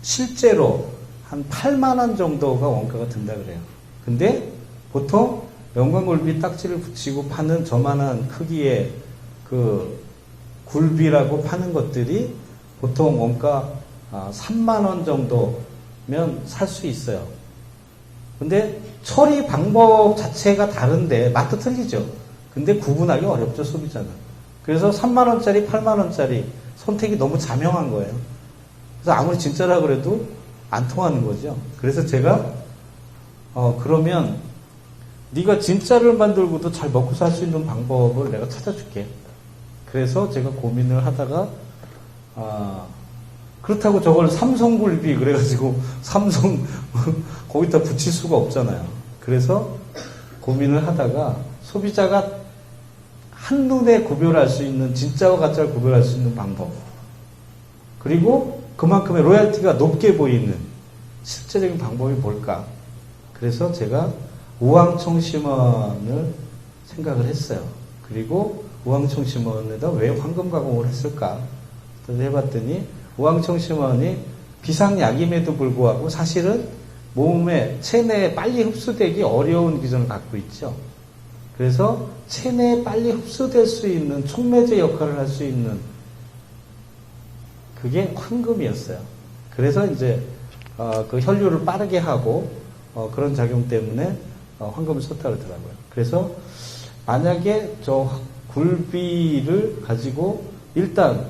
실제로 한 8만 원 정도가 원가가 든다 그래요. 근데 보통 영광골비 딱지를 붙이고 파는 저만한 크기의 그 굴비라고 파는 것들이 보통 원가 3만 원 정도면 살 수 있어요. 근데 처리 방법 자체가 다른데 맛도 틀리죠. 근데 구분하기 어렵죠, 소비자는. 그래서 3만 원짜리, 8만 원짜리 선택이 너무 자명한 거예요. 그래서 아무리 진짜라 그래도 안 통하는 거죠. 그래서 제가 그러면 네가 진짜를 만들고도 잘 먹고 살 수 있는 방법을 내가 찾아줄게. 그래서 제가 고민을 하다가 그렇다고 저걸 삼성굴비 그래가지고 삼성 거기다 붙일 수가 없잖아요. 그래서 고민을 하다가 소비자가 한눈에 구별할 수 있는 진짜와 가짜를 구별할 수 있는 방법 그리고 그만큼의 로열티가 높게 보이는 실제적인 방법이 뭘까? 그래서 제가 우황청심원을 생각을 했어요. 그리고 우황청심원에다 왜 황금 가공을 했을까? 그래서 해봤더니 우황청심원이 비상약임에도 불구하고 사실은 몸에 체내에 빨리 흡수되기 어려운 기전을 갖고 있죠. 그래서 체내에 빨리 흡수될 수 있는 촉매제 역할을 할 수 있는 그게 황금이었어요. 그래서 이제 그 혈류를 빠르게 하고 그런 작용 때문에 황금을 썼다고 그러더라고요. 그래서 만약에 저 굴비를 가지고 일단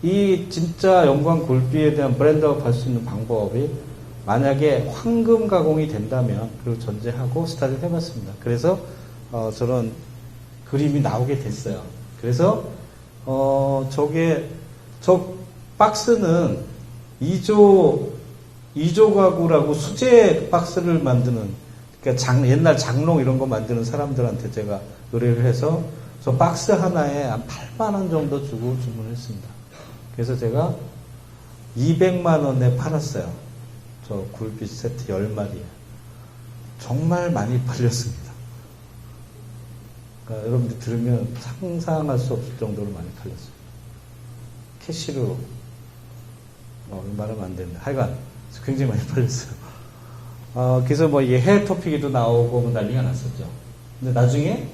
이 진짜 영광 굴비에 대한 브랜드업 할 수 있는 방법이 만약에 황금 가공이 된다면 그리고 전제하고 스타트를 해봤습니다. 그래서 저런 그림이 나오게 됐어요. 그래서 저 박스는 2조 가구라고 수제 박스를 만드는 그러니까 옛날 장롱 이런 거 만드는 사람들한테 제가 의뢰를 해서 저 박스 하나에 한 8만 원 정도 주고 주문했습니다. 그래서 제가 200만 원에 팔았어요. 저 굴비 세트 10마리에. 정말 많이 팔렸습니다. 그러니까 여러분들 들으면 상상할 수 없을 정도로 많이 팔렸어요. 캐시로 말하면 안 됩니다. 하여간 굉장히 많이 팔렸어요. 그래서 뭐 이게 해외 토픽에도 나오고 뭐 난리가 났었죠. 근데 나중에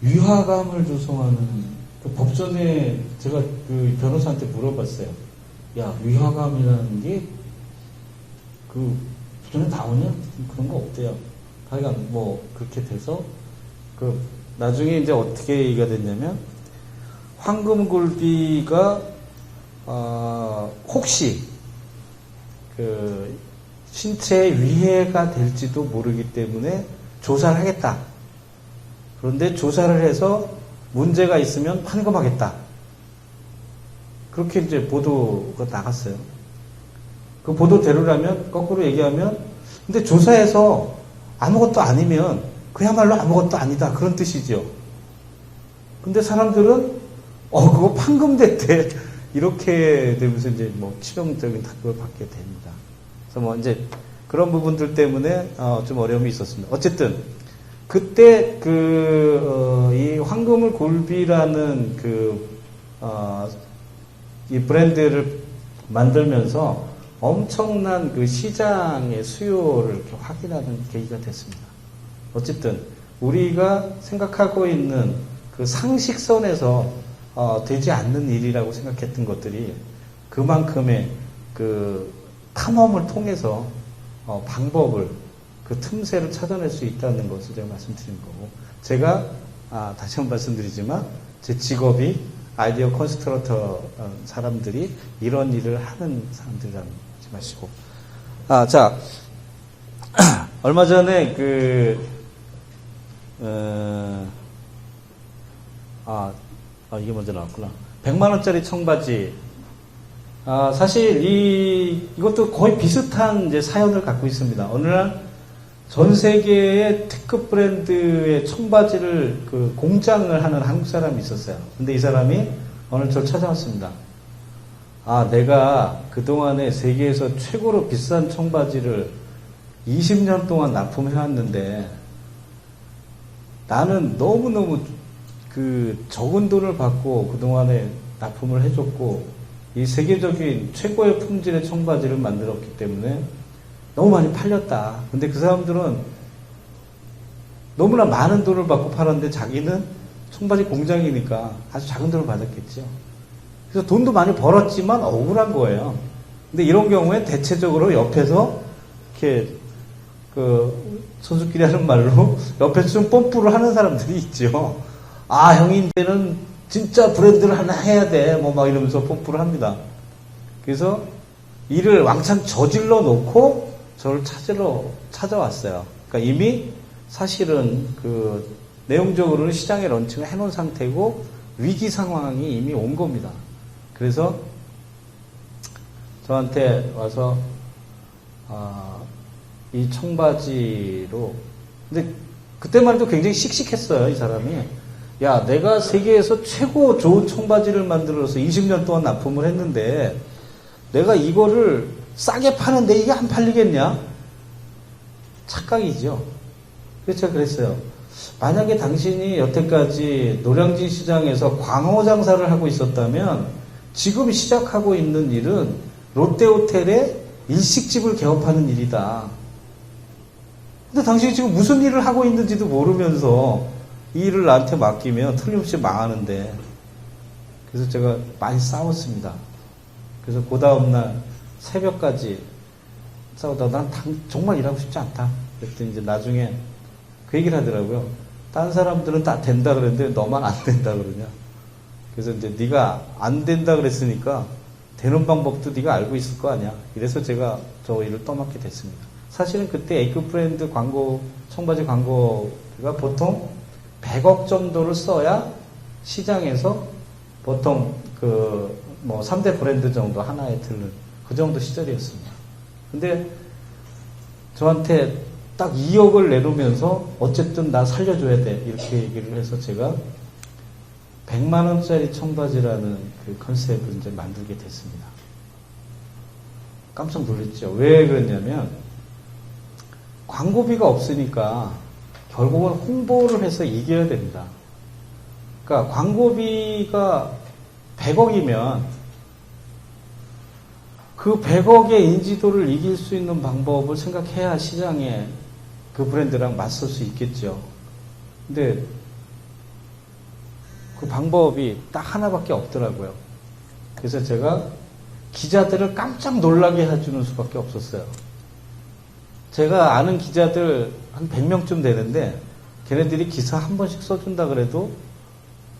위화감을 조성하는 그 법전에 제가 그 변호사한테 물어봤어요. 야, 위화감이라는 게 그 법전에 나오냐? 그런 거 없대요. 하여간 뭐 그렇게 돼서 그 나중에 이제 어떻게 얘기가 됐냐면 황금굴비가 혹시 그 신체에 위해가 될지도 모르기 때문에 조사를 하겠다. 그런데 조사를 해서 문제가 있으면 판검하겠다. 그렇게 이제 보도가 나갔어요. 그 보도대로라면 거꾸로 얘기하면 근데 조사해서 아무것도 아니면 그야말로 아무것도 아니다. 그런 뜻이죠. 근데 사람들은 그거 판검됐대. 이렇게 되면서 이제 뭐 치명적인 타격을 받게 됩니다. 그래서 뭐 이제 그런 부분들 때문에 좀 어려움이 있었습니다. 어쨌든 그때 이 황금을 골비라는 이 브랜드를 만들면서 엄청난 그 시장의 수요를 이렇게 확인하는 계기가 됐습니다. 어쨌든 우리가 생각하고 있는 그 상식선에서 되지 않는 일이라고 생각했던 것들이 그만큼의 그 탐험을 통해서 방법을 그 틈새를 찾아낼 수 있다는 것을 제가 말씀드린 거고 제가 다시 한번 말씀드리지만 제 직업이 아이디어 컨스트럭터 사람들이 이런 일을 하는 사람들이라는 지 마시고 자 얼마 전에 이게 먼저 나왔구나. 100만원짜리 청바지. 사실 이것도 거의 비슷한 이제 사연을 갖고 있습니다. 어느 날 전 세계의 특급 브랜드의 청바지를 그 공장을 하는 한국 사람이 있었어요. 근데 이 사람이 오늘 저를 찾아왔습니다. 아, 내가 그동안에 세계에서 최고로 비싼 청바지를 20년 동안 납품해왔는데 나는 너무너무 그 적은 돈을 받고 그동안에 납품을 해줬고 이 세계적인 최고의 품질의 청바지를 만들었기 때문에 너무 많이 팔렸다. 근데 그 사람들은 너무나 많은 돈을 받고 팔았는데 자기는 청바지 공장이니까 아주 작은 돈을 받았겠죠. 그래서 돈도 많이 벌었지만 억울한 거예요. 근데 이런 경우에 대체적으로 옆에서 이렇게 그 선수끼리 하는 말로 옆에서 좀 뽐뿌를 하는 사람들이 있죠. 아, 형인데는 진짜 브랜드를 하나 해야 돼. 뭐 막 이러면서 뽐뿌를 합니다. 그래서 일을 왕창 저질러 놓고 저를 찾아왔어요. 그러니까 이미 사실은 그 내용적으로는 시장에 런칭을 해놓은 상태고 위기 상황이 이미 온 겁니다. 그래서 저한테 와서 이 청바지로, 근데 그때만 해도 굉장히 씩씩했어요, 이 사람이. 야, 내가 세계에서 최고 좋은 청바지를 만들어서 20년 동안 납품을 했는데 내가 이거를 싸게 파는데 이게 안 팔리겠냐? 착각이죠. 그래서 제가 그랬어요. 만약에 당신이 여태까지 노량진 시장에서 광어 장사를 하고 있었다면 지금 시작하고 있는 일은 롯데호텔에 일식집을 개업하는 일이다. 근데 당신이 지금 무슨 일을 하고 있는지도 모르면서 이 일을 나한테 맡기면 틀림없이 망하는데. 그래서 제가 많이 싸웠습니다. 그래서 그 다음날 새벽까지 싸우다가 난 정말 일하고 싶지 않다. 그랬더니 이제 나중에 그 얘기를 하더라고요. 딴 사람들은 다 된다 그랬는데 너만 안 된다 그러냐. 그래서 이제 네가 안 된다 그랬으니까 되는 방법도 네가 알고 있을 거 아니야. 이래서 제가 저 일을 떠맡게 됐습니다. 사실은 그때 A급 브랜드 광고, 청바지 광고가 보통 100억 정도를 써야 시장에서 보통 뭐 3대 브랜드 정도 하나에 드는 그 정도 시절이었습니다. 근데 저한테 딱 2억을 내놓으면서 어쨌든 나 살려줘야 돼. 이렇게 얘기를 해서 제가 100만원짜리 청바지라는 그 컨셉을 이제 만들게 됐습니다. 깜짝 놀랐죠. 왜 그랬냐면 광고비가 없으니까 결국은 홍보를 해서 이겨야 됩니다. 그러니까 광고비가 100억이면 그 100억의 인지도를 이길 수 있는 방법을 생각해야 시장에 그 브랜드랑 맞설 수 있겠죠. 근데 그 방법이 딱 하나밖에 없더라고요. 그래서 제가 기자들을 깜짝 놀라게 해주는 수밖에 없었어요. 제가 아는 기자들 한 100명쯤 되는데 걔네들이 기사 한 번씩 써준다 그래도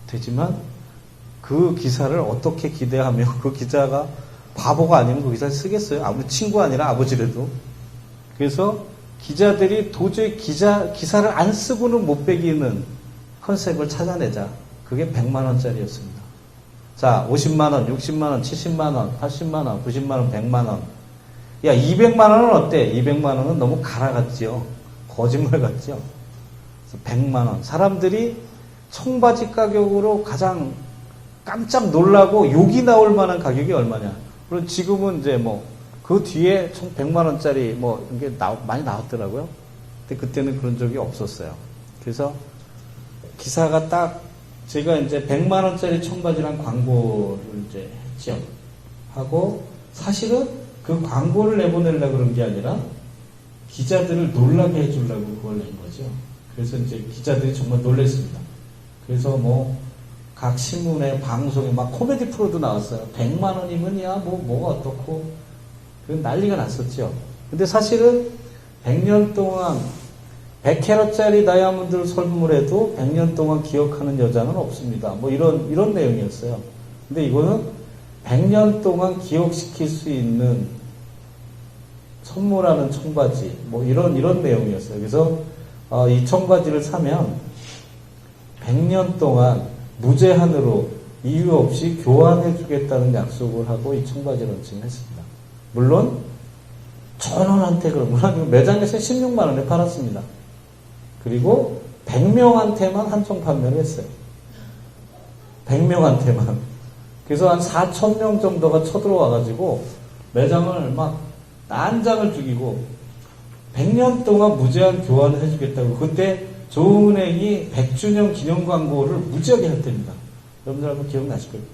되지만 그 기사를 어떻게 기대하며 그 기자가 바보가 아니면 그 기사를 쓰겠어요? 아무리 친구 아니라 아버지라도. 그래서 기자들이 도저히 기사를 안 쓰고는 못 베기는 컨셉을 찾아내자. 그게 100만원짜리였습니다. 자, 50만원, 60만원, 70만원, 80만원, 90만원, 100만원. 야, 200만원은 어때? 200만원은 너무 가라 같지요? 거짓말 같죠? 100만원. 사람들이 청바지 가격으로 가장 깜짝 놀라고 욕이 나올 만한 가격이 얼마냐? 물론 지금은 이제 뭐, 그 뒤에 총 100만원짜리 뭐, 이게 많이 나왔더라고요. 근데 그때는 그런 적이 없었어요. 그래서 기사가 딱, 제가 이제 100만원짜리 청바지랑 광고를 이제 했죠. 하고, 사실은 그 광고를 내보내려고 그런 게 아니라, 기자들을 놀라게 해주려고 그걸 낸 거죠. 그래서 이제 기자들이 정말 놀랐습니다. 그래서 뭐, 각 신문에, 방송에 막 코미디 프로도 나왔어요. 100만원이면 야, 뭐가 어떻고. 그건 난리가 났었죠. 근데 사실은 100년 동안 100캐럿짜리 다이아몬드를 선물해도 100년 동안 기억하는 여자는 없습니다. 뭐 이런 내용이었어요. 근데 이거는 100년 동안 기억시킬 수 있는 선물하는 청바지. 뭐 이런 내용이었어요. 그래서, 이 청바지를 사면 100년 동안 무제한으로 이유 없이 교환해 주겠다는 약속을 하고 이 청바지 런칭을 했습니다. 물론 전원한테 그러면 매장에서 16만 원에 팔았습니다. 그리고 100명한테만 한정 판매를 했어요. 100명한테만. 그래서 한 4,000명 정도가 쳐들어와가지고 매장을 막 난장을 죽이고 100년 동안 무제한 교환을 해주겠다고. 그때 조흥은행이 100주년 기념 광고를 무지하게 할 때입니다. 여러분들 한번 기억나실 거예요.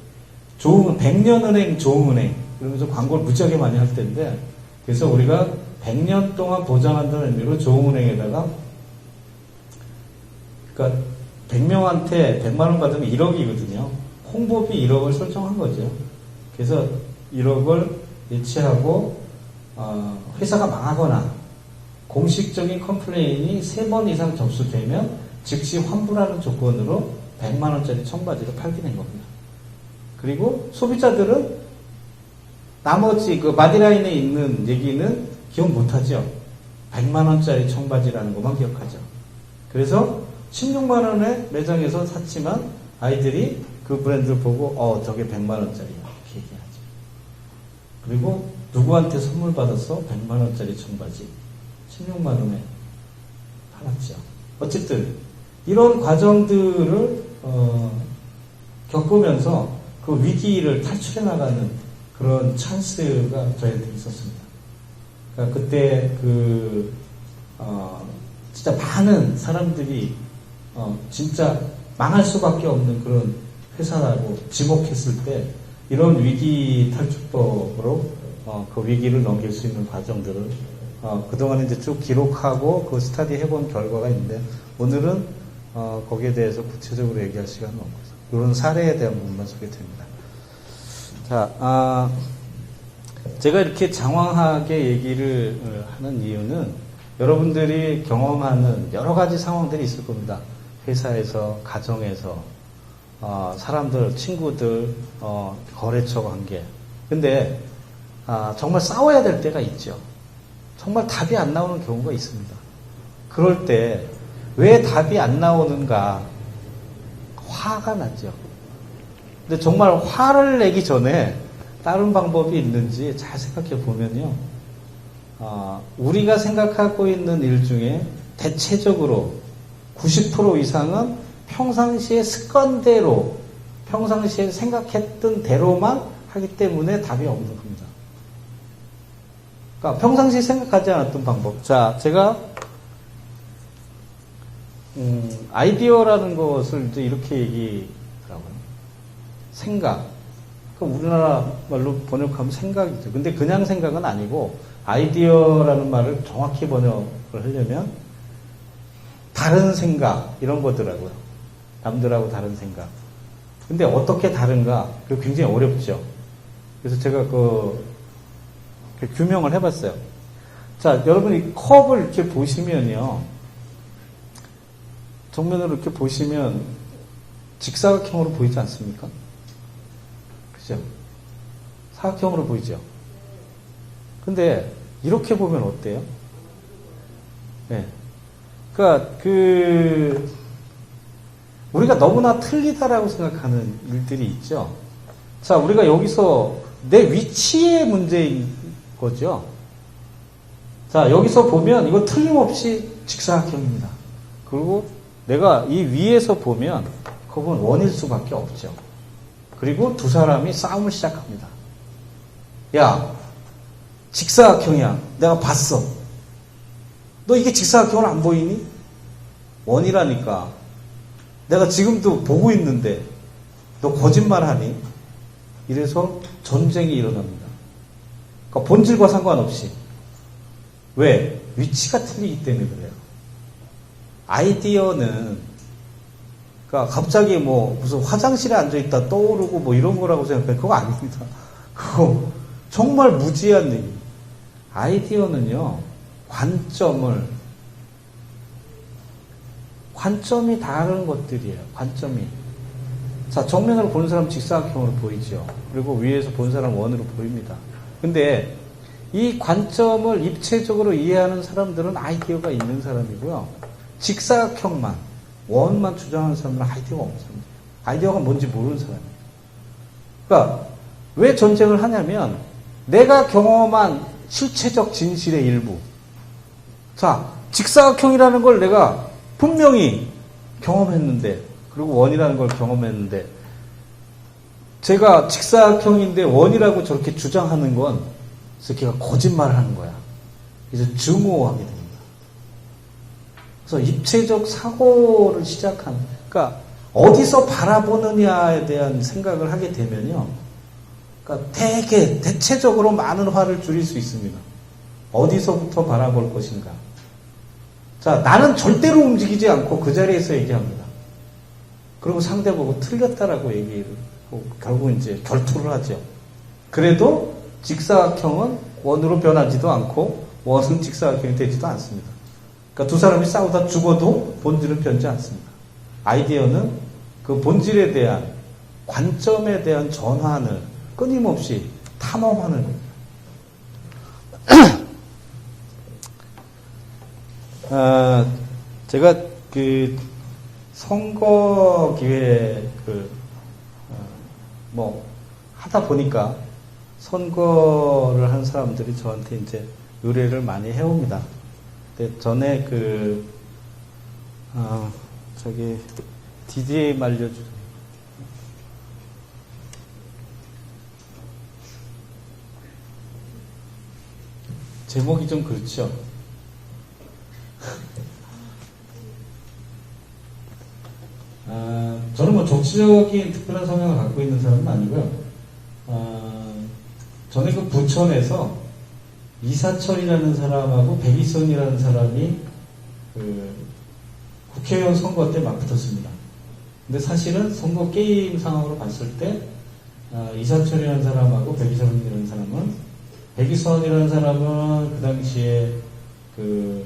100년은행 조흥은행 그러면서 광고를 무지하게 많이 할 때인데, 그래서 우리가 100년 동안 보장한다는 의미로 조흥은행에다가, 그러니까 100명한테 100만 원 받으면 1억이거든요. 홍보비 1억을 설정한 거죠. 그래서 1억을 예치하고 회사가 망하거나 공식적인 컴플레인이 3번 이상 접수되면 즉시 환불하는 조건으로 100만 원짜리 청바지를 팔게 된 겁니다. 그리고 소비자들은 나머지 그 마디라인에 있는 얘기는 기억 못하죠. 100만 원짜리 청바지라는 것만 기억하죠. 그래서 16만 원에 매장에서 샀지만 아이들이 그 브랜드를 보고 저게 100만 원짜리야 이렇게 얘기하죠. 그리고 누구한테 선물 받았어? 100만 원짜리 청바지 16만 원에 팔았죠. 어쨌든 이런 과정들을 겪으면서 그 위기를 탈출해 나가는 그런 찬스가 저희한테 있었습니다. 그러니까 그때 진짜 많은 사람들이 진짜 망할 수밖에 없는 그런 회사라고 지목했을 때 이런 위기 탈출법으로 그 위기를 넘길 수 있는 과정들을 그동안 이제 쭉 기록하고 그 스터디 해본 결과가 있는데, 오늘은 거기에 대해서 구체적으로 얘기할 시간은 없어요. 이런 사례에 대한 부분만 소개드립니다. 자, 제가 이렇게 장황하게 얘기를 하는 이유는 여러분들이 경험하는 여러 가지 상황들이 있을 겁니다. 회사에서, 가정에서, 사람들, 친구들, 거래처 관계. 근데 정말 싸워야 될 때가 있죠. 정말 답이 안 나오는 경우가 있습니다. 그럴 때 왜 답이 안 나오는가 화가 나죠. 근데 정말 화를 내기 전에 다른 방법이 있는지 잘 생각해 보면요. 우리가 생각하고 있는 일 중에 대체적으로 90% 이상은 평상시에 습관대로, 평상시에 생각했던 대로만 하기 때문에 답이 없는 겁니다. 그러니까 평상시에 생각하지 않았던 방법. 자, 제가 아이디어라는 것을 이제 이렇게 얘기하더라고요. 생각. 우리나라 말로 번역하면 생각이죠. 근데 그냥 생각은 아니고 아이디어라는 말을 정확히 번역을 하려면 다른 생각 이런 거더라고요. 남들하고 다른 생각. 근데 어떻게 다른가? 그게 굉장히 어렵죠. 그래서 제가 규명을 해봤어요. 자, 여러분 이 컵을 이렇게 보시면요. 정면으로 이렇게 보시면 직사각형으로 보이지 않습니까? 그죠? 사각형으로 보이죠? 근데 이렇게 보면 어때요? 네. 그러니까 우리가 너무나 틀리다라고 생각하는 일들이 있죠. 자, 우리가 여기서 내 위치의 문제인 거죠. 자, 여기서 보면 이거 틀림없이 직사각형입니다. 그리고 내가 이 위에서 보면 그건 원일 수밖에 없죠. 그리고 두 사람이 싸움을 시작합니다. 야, 직사각형이야. 내가 봤어. 너 이게 직사각형으로 안 보이니? 원이라니까. 내가 지금도 보고 있는데 너 거짓말하니? 이래서 전쟁이 일어납니다. 그러니까 본질과 상관없이. 왜? 위치가 틀리기 때문에 그래요. 아이디어는 그러니까 갑자기 무슨 화장실에 앉아있다 떠오르고 이런 거라고 생각해. 그거 아닙니다. 그거 정말 무지한 얘기. 아이디어는요, 관점이 다른 것들이에요. 관점이. 자, 정면으로 보는 사람은 직사각형으로 보이죠. 그리고 위에서 보는 사람은 원으로 보입니다. 근데 이 관점을 입체적으로 이해하는 사람들은 아이디어가 있는 사람이고요. 직사각형만, 원만 주장하는 사람들은 아이디어가 없는 사람이에요. 아이디어가 뭔지 모르는 사람이에요. 그러니까 왜 전쟁을 하냐면 내가 경험한 실체적 진실의 일부. 자, 직사각형이라는 걸 내가 분명히 경험했는데, 그리고 원이라는 걸 경험했는데, 제가 직사각형인데 원이라고 저렇게 주장하는 건 새끼가 거짓말을 하는 거야. 그래서 증오하게 됩니다. 그래서 입체적 사고를 시작하는, 그러니까 어디서 바라보느냐에 대한 생각을 하게 되면요. 그러니까 대체적으로 많은 화를 줄일 수 있습니다. 어디서부터 바라볼 것인가. 자, 나는 절대로 움직이지 않고 그 자리에서 얘기합니다. 그리고 상대 보고 틀렸다라고 얘기를 하고 결국 이제 결투를 하죠. 그래도 직사각형은 원으로 변하지도 않고 원은 직사각형이 되지도 않습니다. 그러니까 두 사람이 싸우다 죽어도 본질은 변하지 않습니다. 아이디어는 그 본질에 대한 관점에 대한 전환을 끊임없이 탐험하는 겁니다. 제가 그 선거 기회 하다 보니까 선거를 한 사람들이 저한테 이제 의뢰를 많이 해옵니다. 근데 전에 DJ 말려주세요. 제목이 좀 그렇죠. 저는 뭐 정치적인 특별한 성향을 갖고 있는 사람은 아니고요. 전에 그 부천에서 이사철이라는 사람하고 백이선이라는 사람이 그 국회의원 선거 때 맞붙었습니다. 근데 사실은 선거 게임 상황으로 봤을 때 이사철이라는 사람하고 백이선이라는 사람은, 백이선이라는 사람은 그 당시에 그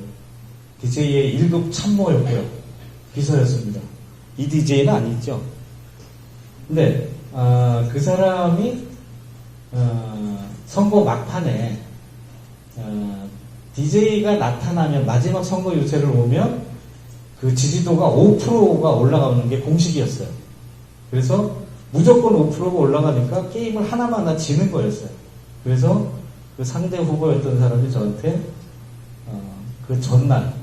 DJ의 1급 참모였고요. 비서였습니다. 이 DJ는 아니죠. 근데 그 사람이 선거 막판에 DJ가 나타나면, 마지막 선거 유세를 오면 그 지지도가 5%가 올라가는 게 공식이었어요. 그래서 무조건 5%가 올라가니까 게임을 하나만 지는 거였어요. 그래서 그 상대 후보였던 사람이 저한테 그 전날,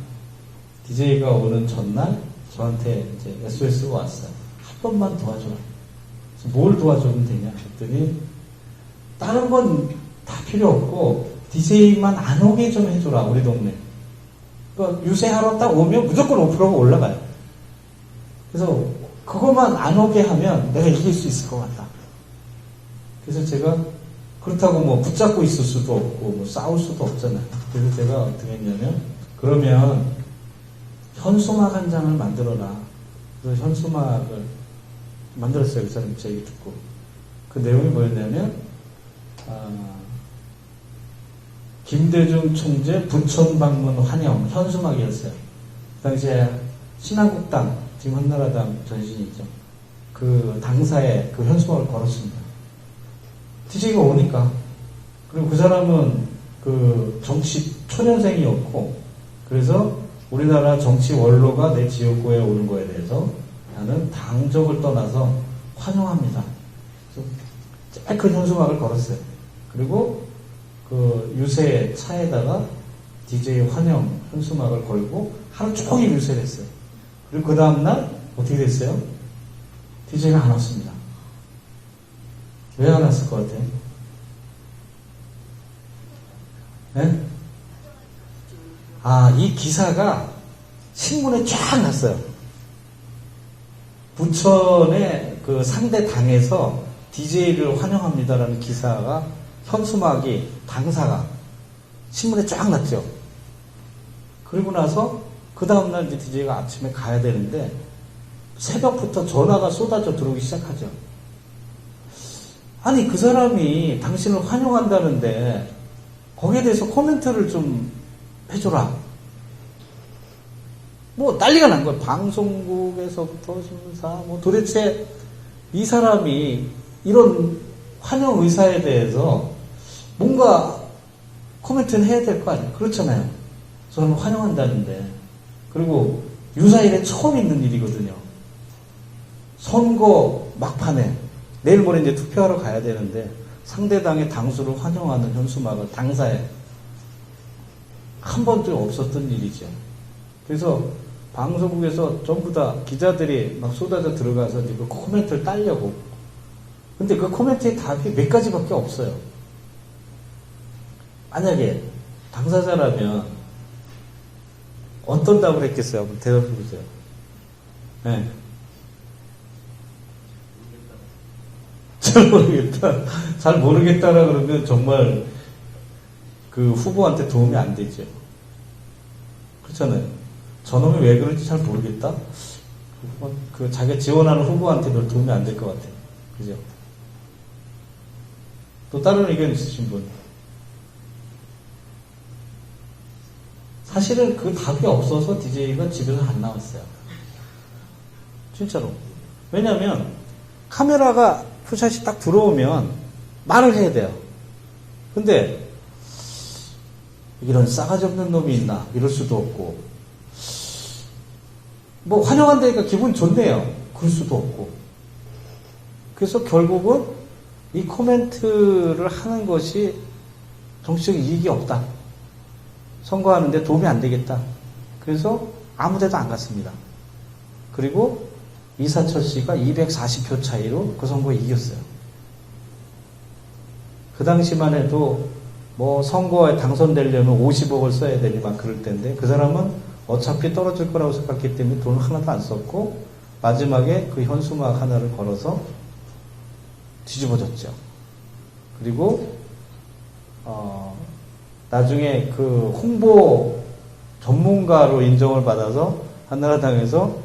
DJ가 오는 전날 저한테 이제 SOS가 왔어요. 한 번만 도와줘라. 그래서 뭘 도와주면 되냐 했더니, 다른 건 다 필요 없고 DJ만 안 오게 좀 해줘라, 우리 동네. 그러니까 유세하러 딱 오면 무조건 5%가 올라가요. 그래서 그것만 안 오게 하면 내가 이길 수 있을 것 같다. 그래서 제가 그렇다고 뭐 붙잡고 있을 수도 없고 뭐 싸울 수도 없잖아요. 그래서 제가 어떻게 했냐면, 그러면 현수막 한 장을 만들어라. 그래서 현수막을 만들었어요. 그 사람이 제 얘기 듣고. 그 내용이 뭐였냐면, 김대중 총재 부천 방문 환영 현수막이었어요. 그 당시에 신한국당, 지금 한나라당 전신이죠. 그 당사에 그 현수막을 걸었습니다. DJ가 오니까. 그리고 그 사람은 그 정치 초년생이었고, 그래서 우리나라 정치 원로가 내 지역구에 오는 거에 대해서 나는 당적을 떠나서 환영합니다. 제일 큰 현수막을 걸었어요. 그리고 그 유세 차에다가 DJ 환영 현수막을 걸고 하루 종일 유세를 했어요. 그리고 그 다음날 어떻게 됐어요? DJ가 안 왔습니다. 왜 안 왔을 것 같아요? 네? 이 기사가 신문에 쫙 났어요. 부천의 그 상대 당에서 DJ를 환영합니다라는 기사가, 현수막이, 당사가 신문에 쫙 났죠. 그리고 나서 그 다음날 이제 DJ가 아침에 가야 되는데 새벽부터 전화가 쏟아져 들어오기 시작하죠. 아니, 그 사람이 당신을 환영한다는데 거기에 대해서 코멘트를 좀 해줘라. 뭐 난리가 난 거예요. 방송국에서부터 신문사, 뭐 도대체 이 사람이 이런 환영 의사에 대해서 뭔가 코멘트는 해야 될 거 아니에요. 그렇잖아요. 저는 환영한다는데. 그리고 유사일에 처음 있는 일이거든요. 선거 막판에 내일 모레 이제 투표하러 가야 되는데 상대당의 당수를 환영하는 현수막을 당사에 한 번도 없었던 일이죠. 그래서 방송국에서 전부 다 기자들이 막 쏟아져 들어가서 그 코멘트를 따려고. 근데 그 코멘트의 답이 몇 가지밖에 없어요. 만약에 당사자라면 어떤 답을 했겠어요? 한번 대답해 보세요. 네. 잘 모르겠다. 잘 모르겠다라 그러면 정말 그 후보한테 도움이 안 되죠. 그렇잖아요. 저놈이 왜 그런지 잘 모르겠다? 그 자기가 지원하는 후보한테 별 도움이 안 될 것 같아요. 그죠? 또 다른 의견 있으신 분? 사실은 그 답이 없어서 DJ가 집에서 안 나왔어요. 진짜로. 왜냐면 카메라가 푸샷이 딱 들어오면 말을 해야 돼요. 근데 이런 싸가지 없는 놈이 있나 이럴 수도 없고, 뭐 환영한다니까 기분 좋네요. 그럴 수도 없고. 그래서 결국은 이 코멘트를 하는 것이 정치적 이익이 없다. 선거하는데 도움이 안 되겠다. 그래서 아무 데도 안 갔습니다. 그리고 이사철 씨가 240표 차이로 그 선거에 이겼어요. 그 당시만 해도 뭐 선거에 당선되려면 50억을 써야 되니 막 그럴 텐데, 그 사람은 어차피 떨어질 거라고 생각했기 때문에 돈을 하나도 안 썼고 마지막에 그 현수막 하나를 걸어서 뒤집어졌죠. 그리고 나중에 그 홍보 전문가로 인정을 받아서 한나라당에서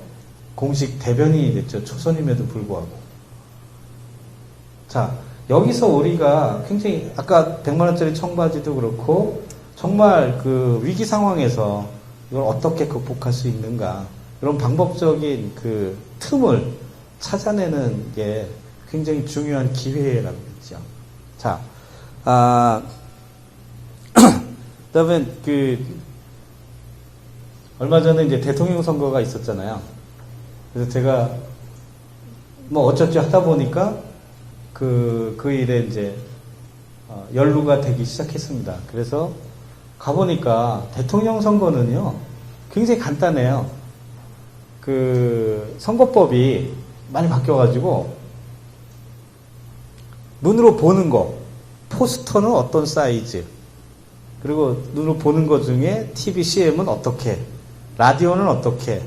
공식 대변인이 됐죠. 초선임에도 불구하고. 자, 여기서 우리가 굉장히 아까 100만원짜리 청바지도 그렇고 정말 그 위기 상황에서 이걸 어떻게 극복할 수 있는가, 이런 방법적인 그 틈을 찾아내는 게 굉장히 중요한 기회라고 했죠. 자, 그다음에 얼마 전에 이제 대통령 선거가 있었잖아요. 그래서 제가 뭐 어쩌지 하다 보니까 그 일에 이제 연루가 되기 시작했습니다. 그래서 가보니까 대통령 선거는요 굉장히 간단해요. 그 선거법이 많이 바뀌어가지고 눈으로 보는 거, 포스터는 어떤 사이즈, 그리고 눈으로 보는 것 중에 TV, CM은 어떻게, 라디오는 어떻게,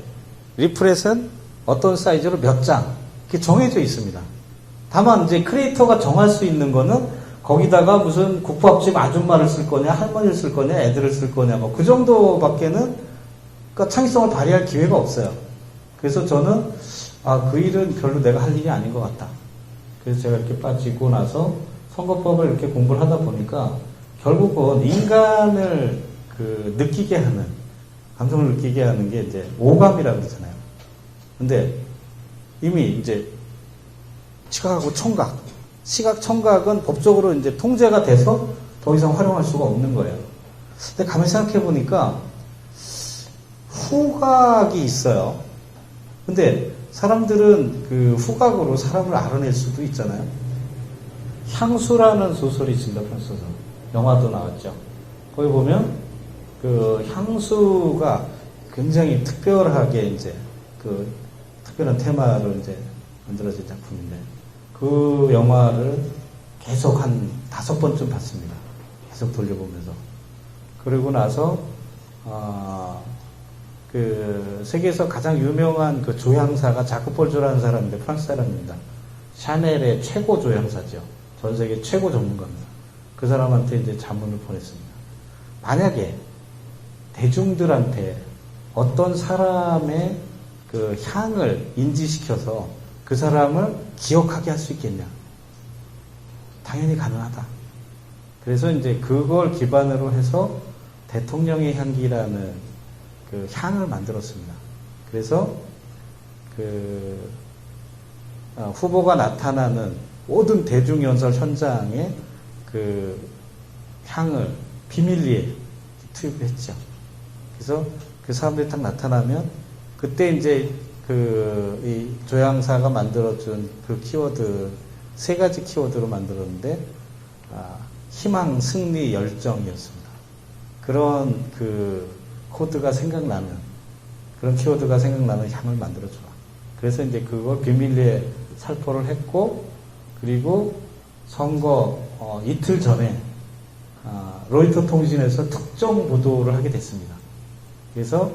리프렛은 어떤 사이즈로 몇 장, 이렇게 정해져 있습니다. 다만 이제 크리에이터가 정할 수 있는 거는 거기다가 무슨 국밥집 아줌마를 쓸 거냐, 할머니를 쓸 거냐, 애들을 쓸 거냐, 뭐 그 정도밖에는 그러니까 창의성을 발휘할 기회가 없어요. 그래서 저는 그 일은 별로 내가 할 일이 아닌 것 같다. 그래서 제가 이렇게 빠지고 나서 선거법을 이렇게 공부를 하다 보니까 결국은 인간을 느끼게 하는, 감성을 느끼게 하는 게 이제 오감이라고 그러잖아요. 근데 이미 이제 시각하고 청각, 시각, 청각은 법적으로 이제 통제가 돼서 더 이상 활용할 수가 없는 거예요. 근데 가만히 생각해 보니까 후각이 있어요. 근데 사람들은 그 후각으로 사람을 알아낼 수도 있잖아요. 향수라는 소설이 있습니다. 프랑스 소설. 영화도 나왔죠. 거기 보면 그 향수가 굉장히 특별하게 이제 그 특별한 테마로 이제 만들어진 작품인데, 그 영화를 계속 한 5번쯤 봤습니다. 계속 돌려보면서. 그러고 나서 그 세계에서 가장 유명한 그 조향사가 자크 폴조라는 사람인데, 프랑스 사람입니다. 샤넬의 최고 조향사죠. 전 세계 최고 전문가입니다. 그 사람한테 이제 자문을 보냈습니다. 만약에 대중들한테 어떤 사람의 그 향을 인지시켜서 그 사람을 기억하게 할 수 있겠냐? 당연히 가능하다. 그래서 이제 그걸 기반으로 해서 대통령의 향기라는 그 향을 만들었습니다. 그래서 그 후보가 나타나는 모든 대중연설 현장에 그 향을 비밀리에 투입을 했죠. 그래서 그 사람들이 딱 나타나면 그때 이제 이 조향사가 만들어준 그 키워드 3가지 키워드로 만들었는데 희망, 승리, 열정이었습니다. 그런 그 코드가 생각나는, 그런 키워드가 생각나는 향을 만들어줘. 그래서 이제 그걸 비밀리에 살포를 했고, 그리고 선거 이틀 전에 로이터 통신에서 특정 보도를 하게 됐습니다. 그래서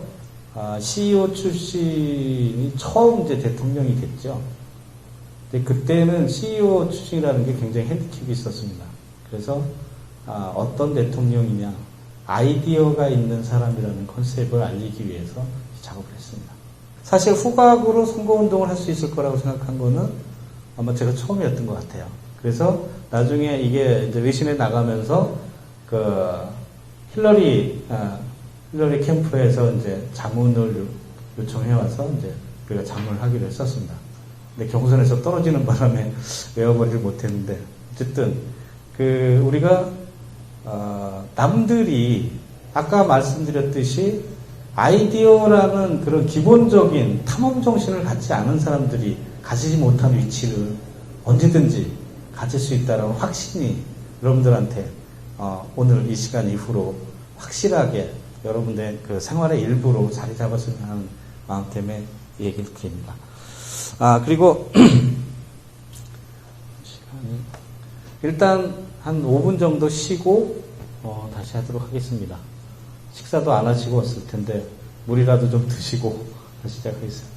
CEO 출신이 처음 이제 대통령이 됐죠. 근데 그때는 CEO 출신이라는 게 굉장히 핸디캡이 있었습니다. 그래서 어떤 대통령이냐, 아이디어가 있는 사람이라는 컨셉을 알리기 위해서 작업을 했습니다. 사실 후각으로 선거운동을 할 수 있을 거라고 생각한 거는 아마 제가 처음이었던 것 같아요. 그래서 나중에 이게 이제 외신에 나가면서 그 힐러리 캠프에서 이제 자문을 요청해와서 이제 우리가 자문을 하기로 했었습니다. 근데 경선에서 떨어지는 바람에 외워버리지 못했는데, 어쨌든 그 우리가 남들이 아까 말씀드렸듯이 아이디어라는 그런 기본적인 탐험 정신을 갖지 않은 사람들이 가지지 못한 위치를 언제든지 가질 수 있다는 확신이 여러분들한테 오늘 이 시간 이후로 확실하게 여러분의 그 생활의 일부로 자리 잡았으면 하는 마음 때문에 이 얘기를 드립니다. 그리고 일단 한 5분 정도 쉬고 다시 하도록 하겠습니다. 식사도 안 하시고 왔을 텐데 물이라도 좀 드시고 다시 시작하겠습니다.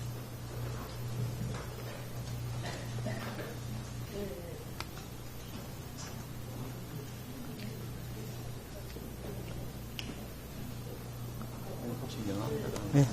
네.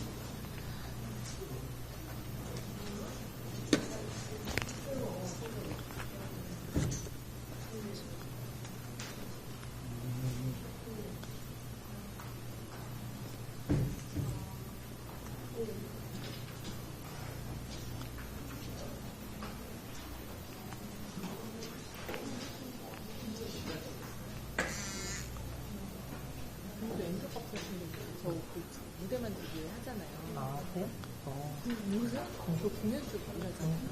무대 만들기 하잖아요. 아, 그래? 무슨? 그 공연도 몰라잖아요.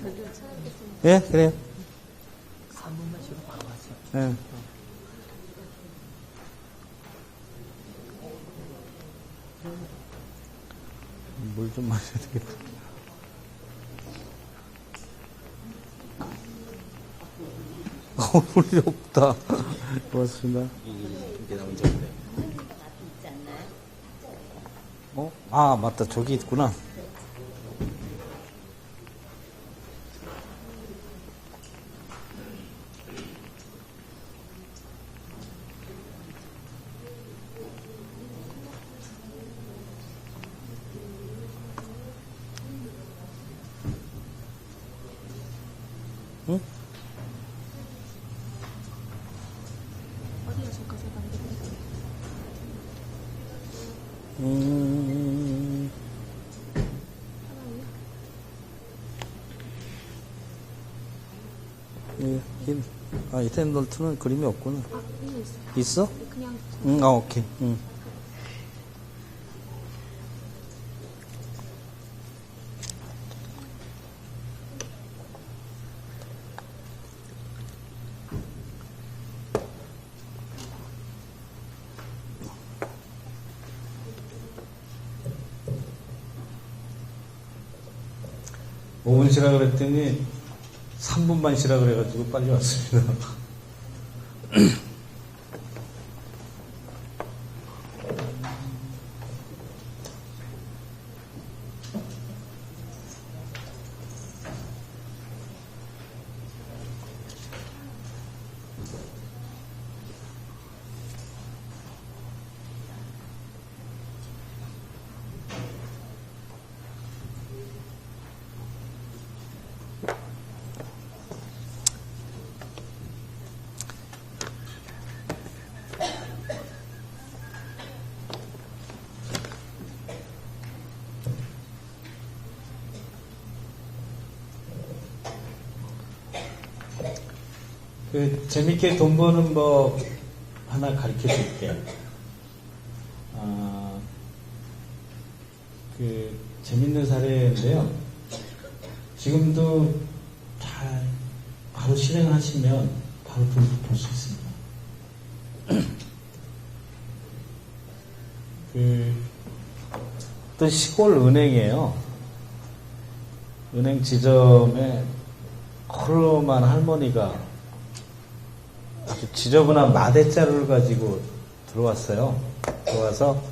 별로 찾았겠습니다. 예, 그래요. 3분만 쉬고 바로 가세요. 예. 물 좀 마셔야 되겠다. 물이 없다. 고맙습니다. 이게 나온 적인데. 맞다. 저기 있구나. 응? 어디가 저 가서 만들고 이텐널트는 그림이 없구나. 이거 있어요. 있어? 그냥 응, 오케이. 응. 오분 쉬라 그랬더니 3분만 쉬라 그래가지고 빨리 왔습니다. 재밌게 돈 버는 법 하나 가르쳐 줄게요. 재밌는 사례인데요. 지금도 잘 바로 실행하시면 바로 돈 벌 수 있습니다. 어떤 시골 은행이에요. 은행 지점에 허름한 할머니가 아주 지저분한 마대자루를 가지고 들어왔어요. 들어와서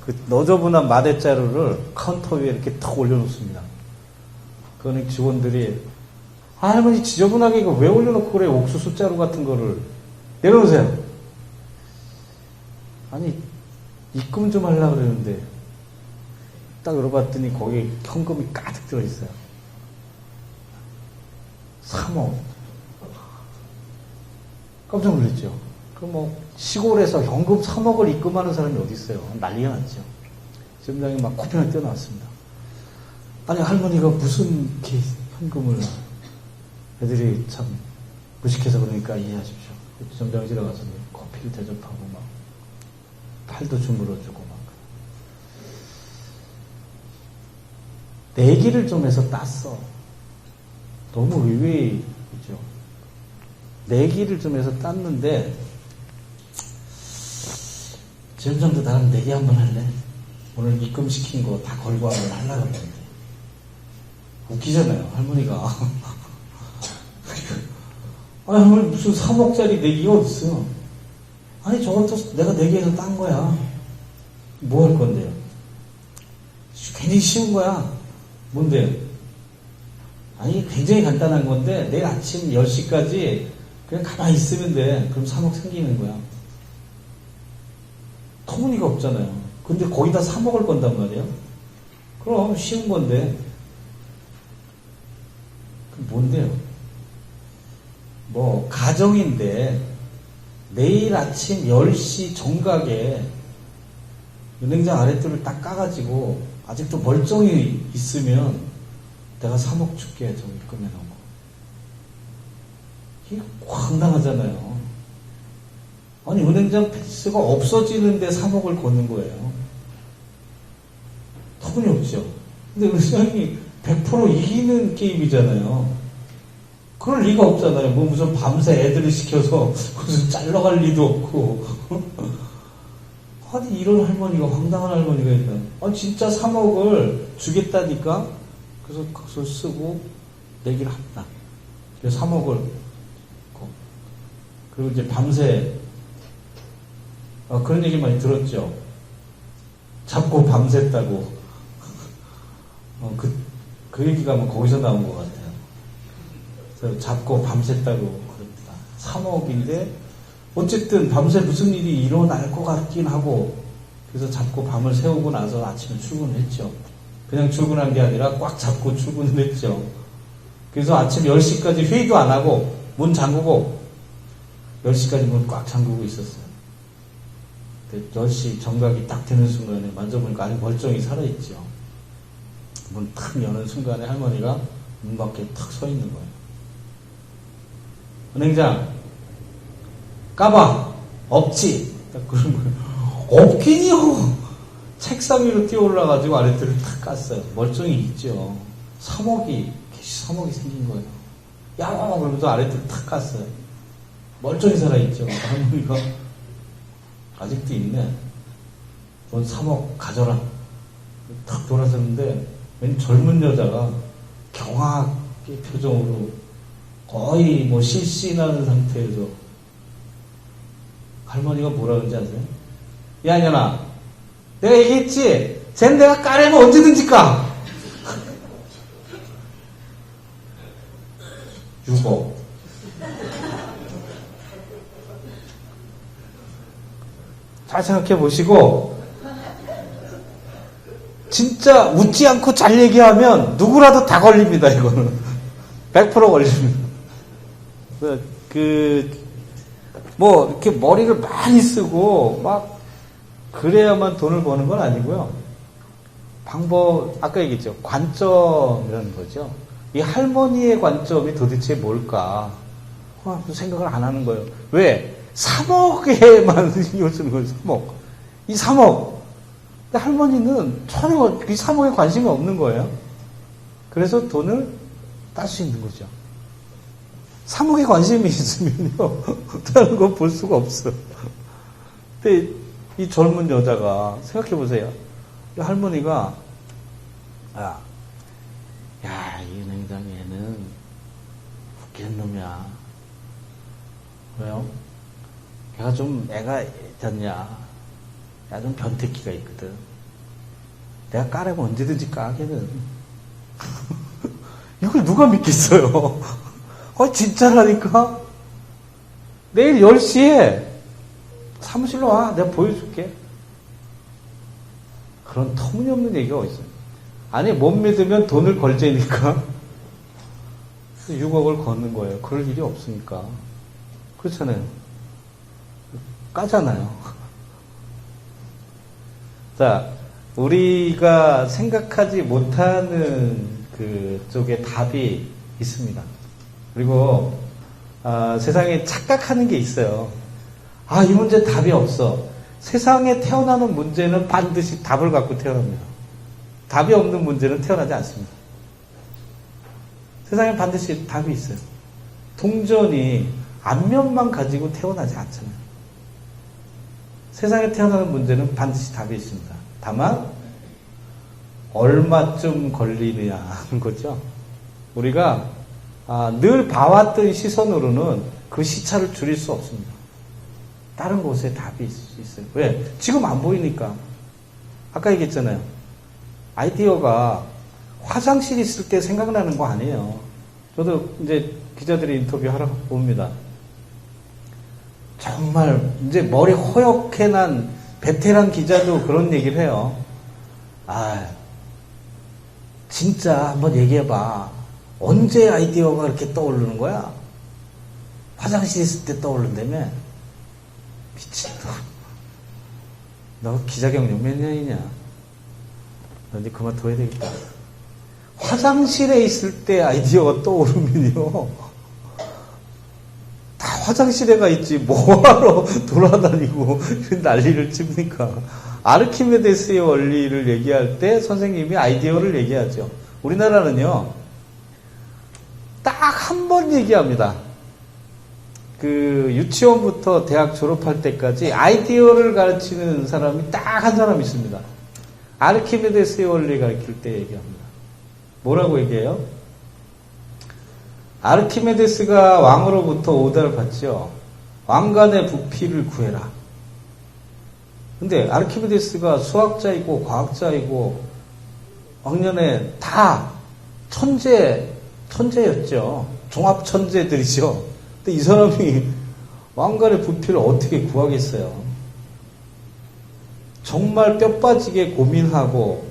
그 너저분한 마대자루를 카운터 위에 이렇게 탁 올려놓습니다. 그 은행 직원들이 할머니 지저분하게 이거 왜 올려놓고 그래? 옥수수 자루 같은 거를 내려놓으세요. 아니 입금 좀 하려고 그러는데 딱 열어봤더니 거기 현금이 가득 들어있어요. 3억. 깜짝 놀랐죠. 그럼 뭐 시골에서 현금 3억을 입금하는 사람이 어디 있어요? 난리가 났죠. 지점장이 막 코피가 뛰어나왔습니다. 아니 할머니가 무슨 이렇게 현금을 애들이 참 무식해서 그러니까 이해하십시오. 지점장실에 가서 커피를 대접하고 막 팔도 주물어주고 막 내기를 좀 해서 땄어. 너무 의외이죠. 내기를 좀 해서 땄는데 지점장도 나랑 내기 한번 할래? 오늘 입금시킨 거 다 걸고 한번 하려고 했는데 웃기잖아요 할머니가. 아니 할머니 무슨 3억짜리 내기가 어딨어. 아니 저것도 내가 내기해서 딴 거야. 뭐 할 건데요? 굉장히 쉬운 거야. 뭔데요? 아니 굉장히 간단한 건데 내일 아침 10시까지 그냥 가만히 있으면 돼. 그럼 3억 생기는 거야. 터무니가 없잖아요. 근데 거기다 3억을 건단 말이에요. 그럼 쉬운 건데 그 뭔데요? 뭐 가정인데 내일 아침 10시 정각에 은행장 아랫줄을 딱 까가지고 아직도 멀쩡히 있으면 내가 3억 줄게. 저기 입금해놓은 거. 이게 황당하잖아요. 아니 은행장 패스가 없어지는데 3억을 거는 거예요. 터무니없죠. 근데 은행이 100% 이기는 게임이잖아요. 그럴 리가 없잖아요. 뭐 무슨 밤새 애들을 시켜서 무슨 잘라갈 리도 없고. 아니 이런 할머니가 황당한 할머니가 있다. 아 진짜 3억을 주겠다니까. 그래서 그걸 쓰고 내기를 한다. 그래서 3억을 그리고 이제 밤새 그런 얘기 많이 들었죠. 잡고 밤샜다고. 그 얘기가 뭐 거기서 나온 것 같아요. 그래서 잡고 밤샜다고 그럽니다. 3억인데 어쨌든 밤새 무슨 일이 일어날 것 같긴 하고 그래서 잡고 밤을 새우고 나서 아침에 출근을 했죠. 그냥 출근한 게 아니라 꽉 잡고 출근을 했죠. 그래서 아침 10시까지 회의도 안 하고 문 잠그고 10시까지 문 꽉 잠그고 있었어요. 10시 정각이 딱 되는 순간에 만져보니까 아주 멀쩡히 살아있죠. 문 탁 여는 순간에 할머니가 문 밖에 탁 서 있는 거예요. 은행장 까봐. 없지. 딱 그런 거예요. 없긴요. 책상 위로 뛰어 올라가지고 아랫줄을 탁 깠어요. 멀쩡히 있죠. 3억이 생긴 거예요. 야! 그러면서 아랫줄을 탁 깠어요. 멀쩡히 살아있죠. 할머니가 아직도 있네. 넌 3억 가져라. 탁 돌아섰는데 맨 젊은 여자가 경악의 표정으로 거의 뭐 실신하는 상태에서 할머니가 뭐라 그러는지 아세요? 야 이년아 내가 얘기했지? 쟨 내가 까려면 언제든지 까. 6억. 잘 생각해 보시고 진짜 웃지 않고 잘 얘기하면 누구라도 다 걸립니다. 이거는 100% 걸립니다. 뭐 이렇게 머리를 많이 쓰고 막 그래야만 돈을 버는 건 아니고요. 방법 아까 얘기했죠. 관점이라는 거죠. 이 할머니의 관점이 도대체 뭘까? 생각을 안 하는 거예요. 왜? 3억에만 신경 쓰는 거예요. 3억. 이 3억. 근데 할머니는 전혀 이 3억에 관심이 없는 거예요. 그래서 돈을 딸 수 있는 거죠. 3억에 관심이 있으면요. 다른 거 볼 수가 없어. 근데 이 젊은 여자가 생각해 보세요. 이 할머니가 야, 이 은행장 얘는 웃기는 놈이야. 왜요? 걔가 좀 애가 있잖냐. 야, 좀 변태기가 있거든. 내가 까려면 언제든지 까게는. 이걸 누가 믿겠어요? 진짜라니까? 내일 10시에 사무실로 와. 내가 보여줄게. 그런 터무니없는 얘기가 어딨어요? 아니, 못 믿으면 돈을 걸재니까 6억을 걷는 거예요. 그럴 일이 없으니까. 그렇잖아요. 까잖아요. 자, 우리가 생각하지 못하는 그쪽에 답이 있습니다. 그리고 세상에 착각하는 게 있어요. 이 문제 답이 없어. 세상에 태어나는 문제는 반드시 답을 갖고 태어납니다. 답이 없는 문제는 태어나지 않습니다. 세상에 반드시 답이 있어요. 동전이 앞면만 가지고 태어나지 않잖아요. 세상에 태어나는 문제는 반드시 답이 있습니다. 다만 얼마쯤 걸리느냐 하는 거죠. 우리가 늘 봐왔던 시선으로는 그 시차를 줄일 수 없습니다. 다른 곳에 답이 있어요. 왜? 지금 안 보이니까. 아까 얘기했잖아요. 아이디어가 화장실 있을 때 생각나는 거 아니에요. 저도 이제 기자들이 인터뷰하러 봅니다. 정말 이제 머리 허옇게 난 베테랑 기자도 그런 얘기를 해요. 진짜 한번 얘기해봐. 언제 아이디어가 이렇게 떠오르는 거야? 화장실 있을 때 떠오른다며? 미친놈. 너 기자 경력 몇 년이냐? 너 이제 그만 둬야 되겠다. 화장실에 있을 때 아이디어가 떠오르면요. 다 화장실에 가 있지. 뭐하러 돌아다니고 난리를 칩니까? 아르키메데스의 원리를 얘기할 때 선생님이 아이디어를 얘기하죠. 우리나라는요. 딱 한 번 얘기합니다. 유치원부터 대학 졸업할 때까지 아이디어를 가르치는 사람이 딱 한 사람 있습니다. 아르키메데스의 원리 가르칠 때 얘기합니다. 뭐라고 얘기해요? 아르키메데스가 왕으로부터 오다를 받죠. 왕관의 부피를 구해라. 근데 아르키메데스가 수학자이고 과학자이고 왕년에 다 천재였죠. 종합 천재들이죠. 근데 이 사람이 왕관의 부피를 어떻게 구하겠어요? 정말 뼈 빠지게 고민하고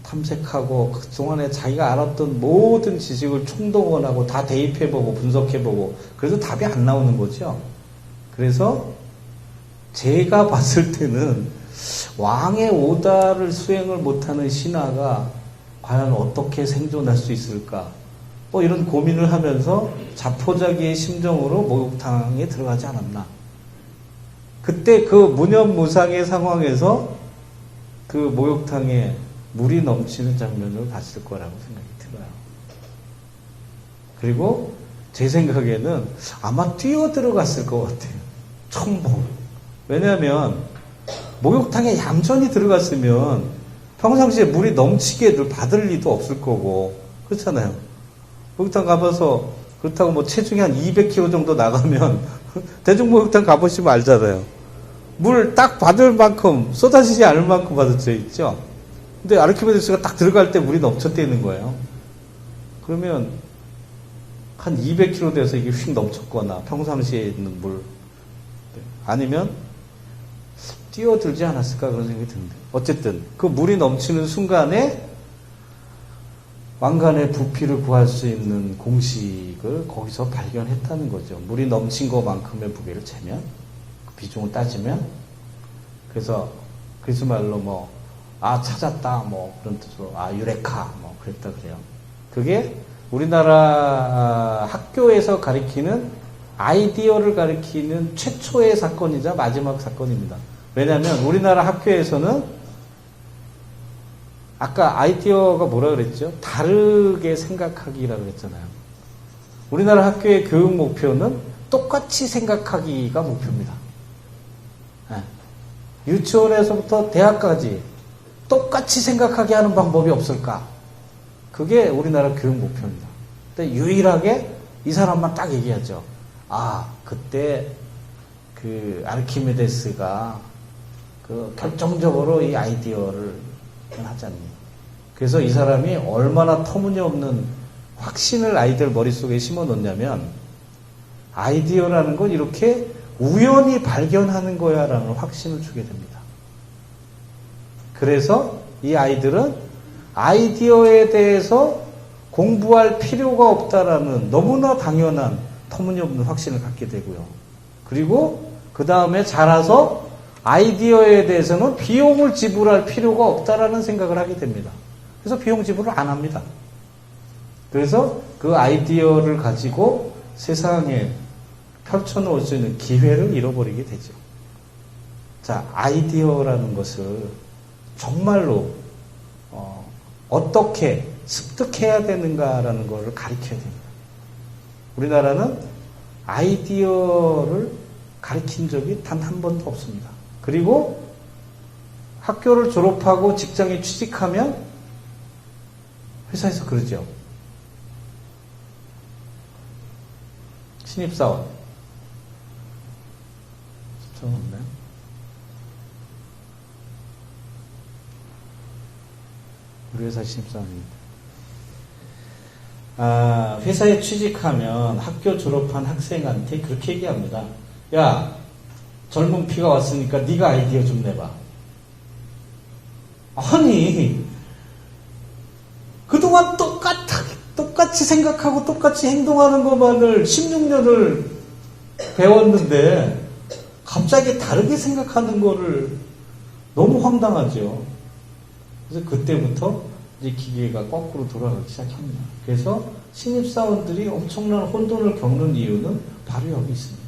탐색하고 그동안에 자기가 알았던 모든 지식을 총동원하고 다 대입해보고 분석해보고 그래도 답이 안 나오는 거죠. 그래서 제가 봤을 때는 왕의 오다를 수행을 못하는 신하가 과연 어떻게 생존할 수 있을까? 이런 고민을 하면서 자포자기의 심정으로 목욕탕에 들어가지 않았나. 그때 그 무념무상의 상황에서 그 목욕탕에 물이 넘치는 장면을 봤을 거라고 생각이 들어요. 그리고 제 생각에는 아마 뛰어 들어갔을 것 같아요. 첨벙. 왜냐하면 목욕탕에 얌전히 들어갔으면 평상시에 물이 넘치게 늘 받을 리도 없을 거고 그렇잖아요. 목욕탕 가봐서 그렇다고 뭐 체중이 한 200kg 정도 나가면 대중목욕탕 가보시면 알잖아요. 물 딱 받을 만큼 쏟아지지 않을 만큼 받아져 있죠. 근데 아르키메데스가 딱 들어갈 때 물이 넘쳐대는 거예요. 그러면 한 200kg 돼서 이게 휙 넘쳤거나 평상시에 있는 물 아니면 뛰어들지 않았을까 그런 생각이 드는데 어쨌든 그 물이 넘치는 순간에 왕관의 부피를 구할 수 있는 공식을 거기서 발견했다는 거죠. 물이 넘친 것만큼의 무게를 재면 그 비중을 따지면 그래서 그리스 말로 찾았다 그런 뜻으로 유레카 그랬다 그래요. 그게 우리나라 학교에서 가리키는 아이디어를 가리키는 최초의 사건이자 마지막 사건입니다. 왜냐하면 우리나라 학교에서는 아까 아이디어가 뭐라 그랬죠? 다르게 생각하기라고 그랬잖아요. 우리나라 학교의 교육 목표는 똑같이 생각하기가 목표입니다. 유치원에서부터 대학까지 똑같이 생각하게 하는 방법이 없을까? 그게 우리나라 교육 목표입니다. 근데 유일하게 이 사람만 딱 얘기하죠. 아, 그때 그 아르키메데스가 그 결정적으로 이 아이디어를 하잖니. 그래서 이 사람이 얼마나 터무니없는 확신을 아이들 머릿속에 심어 놓냐면, 아이디어라는 건 이렇게 우연히 발견하는 거야 라는 확신을 주게 됩니다. 그래서 이 아이들은 아이디어에 대해서 공부할 필요가 없다라는 너무나 당연한 터무니없는 확신을 갖게 되고요. 그리고 그 다음에 자라서 아이디어에 대해서는 비용을 지불할 필요가 없다라는 생각을 하게 됩니다. 그래서 비용 지불을 안 합니다. 그래서 그 아이디어를 가지고 세상에 펼쳐놓을 수 있는 기회를 잃어버리게 되죠. 자, 아이디어라는 것을 정말로 어떻게 습득해야 되는가라는 것을 가르쳐야 됩니다. 우리나라는 아이디어를 가르친 적이 단 한 번도 없습니다. 그리고 학교를 졸업하고 직장에 취직하면 회사에서 그러죠. 신입사원. 좀 없나요? 우리 회사 신입사원입니다. 회사에 취직하면 학교 졸업한 학생한테 그렇게 얘기합니다. 야, 젊은 피가 왔으니까 네가 아이디어 좀 내봐. 아니, 그동안 똑같이 생각하고 똑같이 행동하는 것만을 16년을 배웠는데 갑자기 다르게 생각하는 거를 너무 황당하죠. 그래서 그때부터 이제 기계가 거꾸로 돌아가기 시작합니다. 그래서 신입사원들이 엄청난 혼돈을 겪는 이유는 바로 여기 있습니다.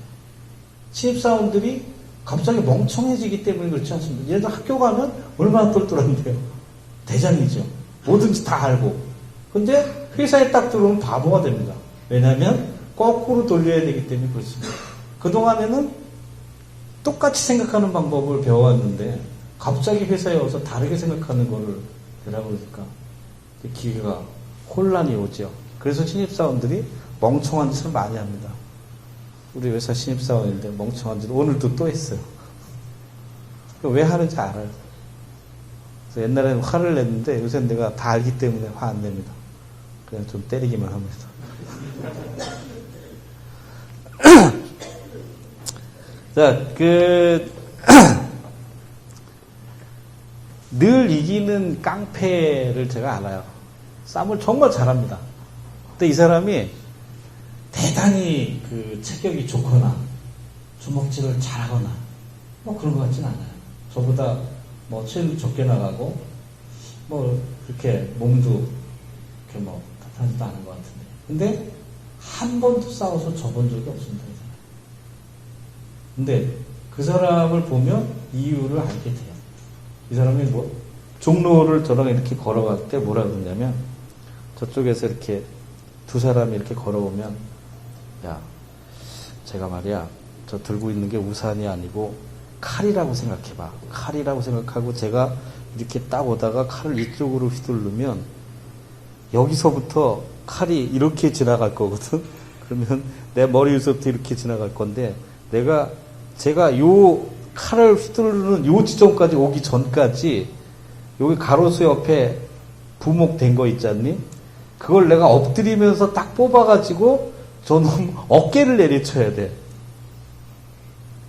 신입사원들이 갑자기 멍청해지기 때문에 그렇지 않습니다. 얘들 학교 가면 얼마나 똘똘한데요. 대장이죠. 뭐든지 다 알고. 근데 회사에 딱 들어오면 바보가 됩니다. 왜냐하면 거꾸로 돌려야 되기 때문에 그렇습니다. 그동안에는 똑같이 생각하는 방법을 배워왔는데 갑자기 회사에 와서 다르게 생각하는 거를 배우다 보니까 기회가 혼란이 오죠. 그래서 신입사원들이 멍청한 짓을 많이 합니다. 우리 회사 신입사원인데 멍청한 짓을 오늘도 또 했어요. 왜 하는지 알아요. 그래서 옛날에는 화를 냈는데 요새는 내가 다 알기 때문에 화 안 냅니다. 그냥 좀 때리기만 합니다. 자, 늘 이기는 깡패를 제가 알아요. 싸움을 정말 잘합니다. 근데 이 사람이 대단히 체격이 좋거나 주먹질을 잘하거나 뭐 그런 것 같진 않아요. 저보다 뭐 체력이 적게 나가고 뭐 그렇게 몸도 이렇게 뭐 탄탄하지도 않은 것 같은데. 근데 한 번도 싸워서 져본 적이 없습니다. 근데 그 사람을 보면 이유를 알게 돼요. 이 사람이 종로를 저랑 이렇게 걸어갈 때 뭐라 그러냐면, 저쪽에서 이렇게 두 사람이 이렇게 걸어오면, 야, 제가 말이야, 저 들고 있는 게 우산이 아니고 칼이라고 생각해봐. 칼이라고 생각하고 제가 이렇게 딱 오다가 칼을 이쪽으로 휘두르면 여기서부터 칼이 이렇게 지나갈 거거든. 그러면 내 머리 위서부터 이렇게 지나갈 건데, 제가 요 칼을 휘두르는 요 지점까지 오기 전까지 여기 가로수 옆에 부목된 거 있잖니? 그걸 내가 엎드리면서 딱 뽑아가지고 저놈 어깨를 내리쳐야 돼.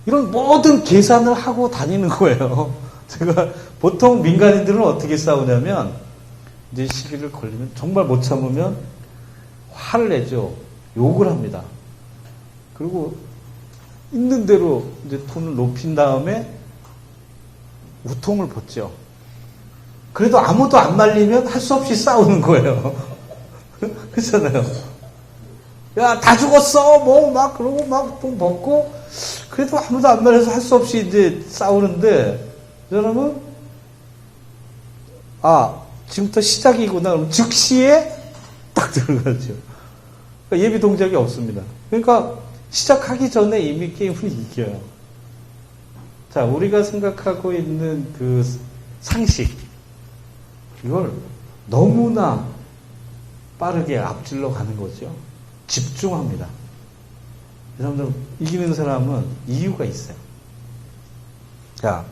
이런 모든 계산을 하고 다니는 거예요. 제가 보통 민간인들은 어떻게 싸우냐면, 이제 시비를 걸리면 정말 못 참으면 화를 내죠. 욕을 합니다. 그리고 있는 대로 이제 톤을 높인 다음에 우통을 벗죠. 그래도 아무도 안 말리면 할 수 없이 싸우는 거예요. 그렇잖아요. 야, 다 죽었어! 그러고 또 벗고, 그래도 아무도 안 말려서 할 수 없이 이제 싸우는데, 이 사람은, 지금부터 시작이구나. 그럼 즉시에 딱 들어가죠. 그러니까 예비 동작이 없습니다. 그러니까 시작하기 전에 이미 게임을 이겨요. 자, 우리가 생각하고 있는 그 상식, 이걸 너무나 빠르게 앞질러 가는 거죠. 집중합니다. 이 사람들, 이기는 사람은 이유가 있어요. 자,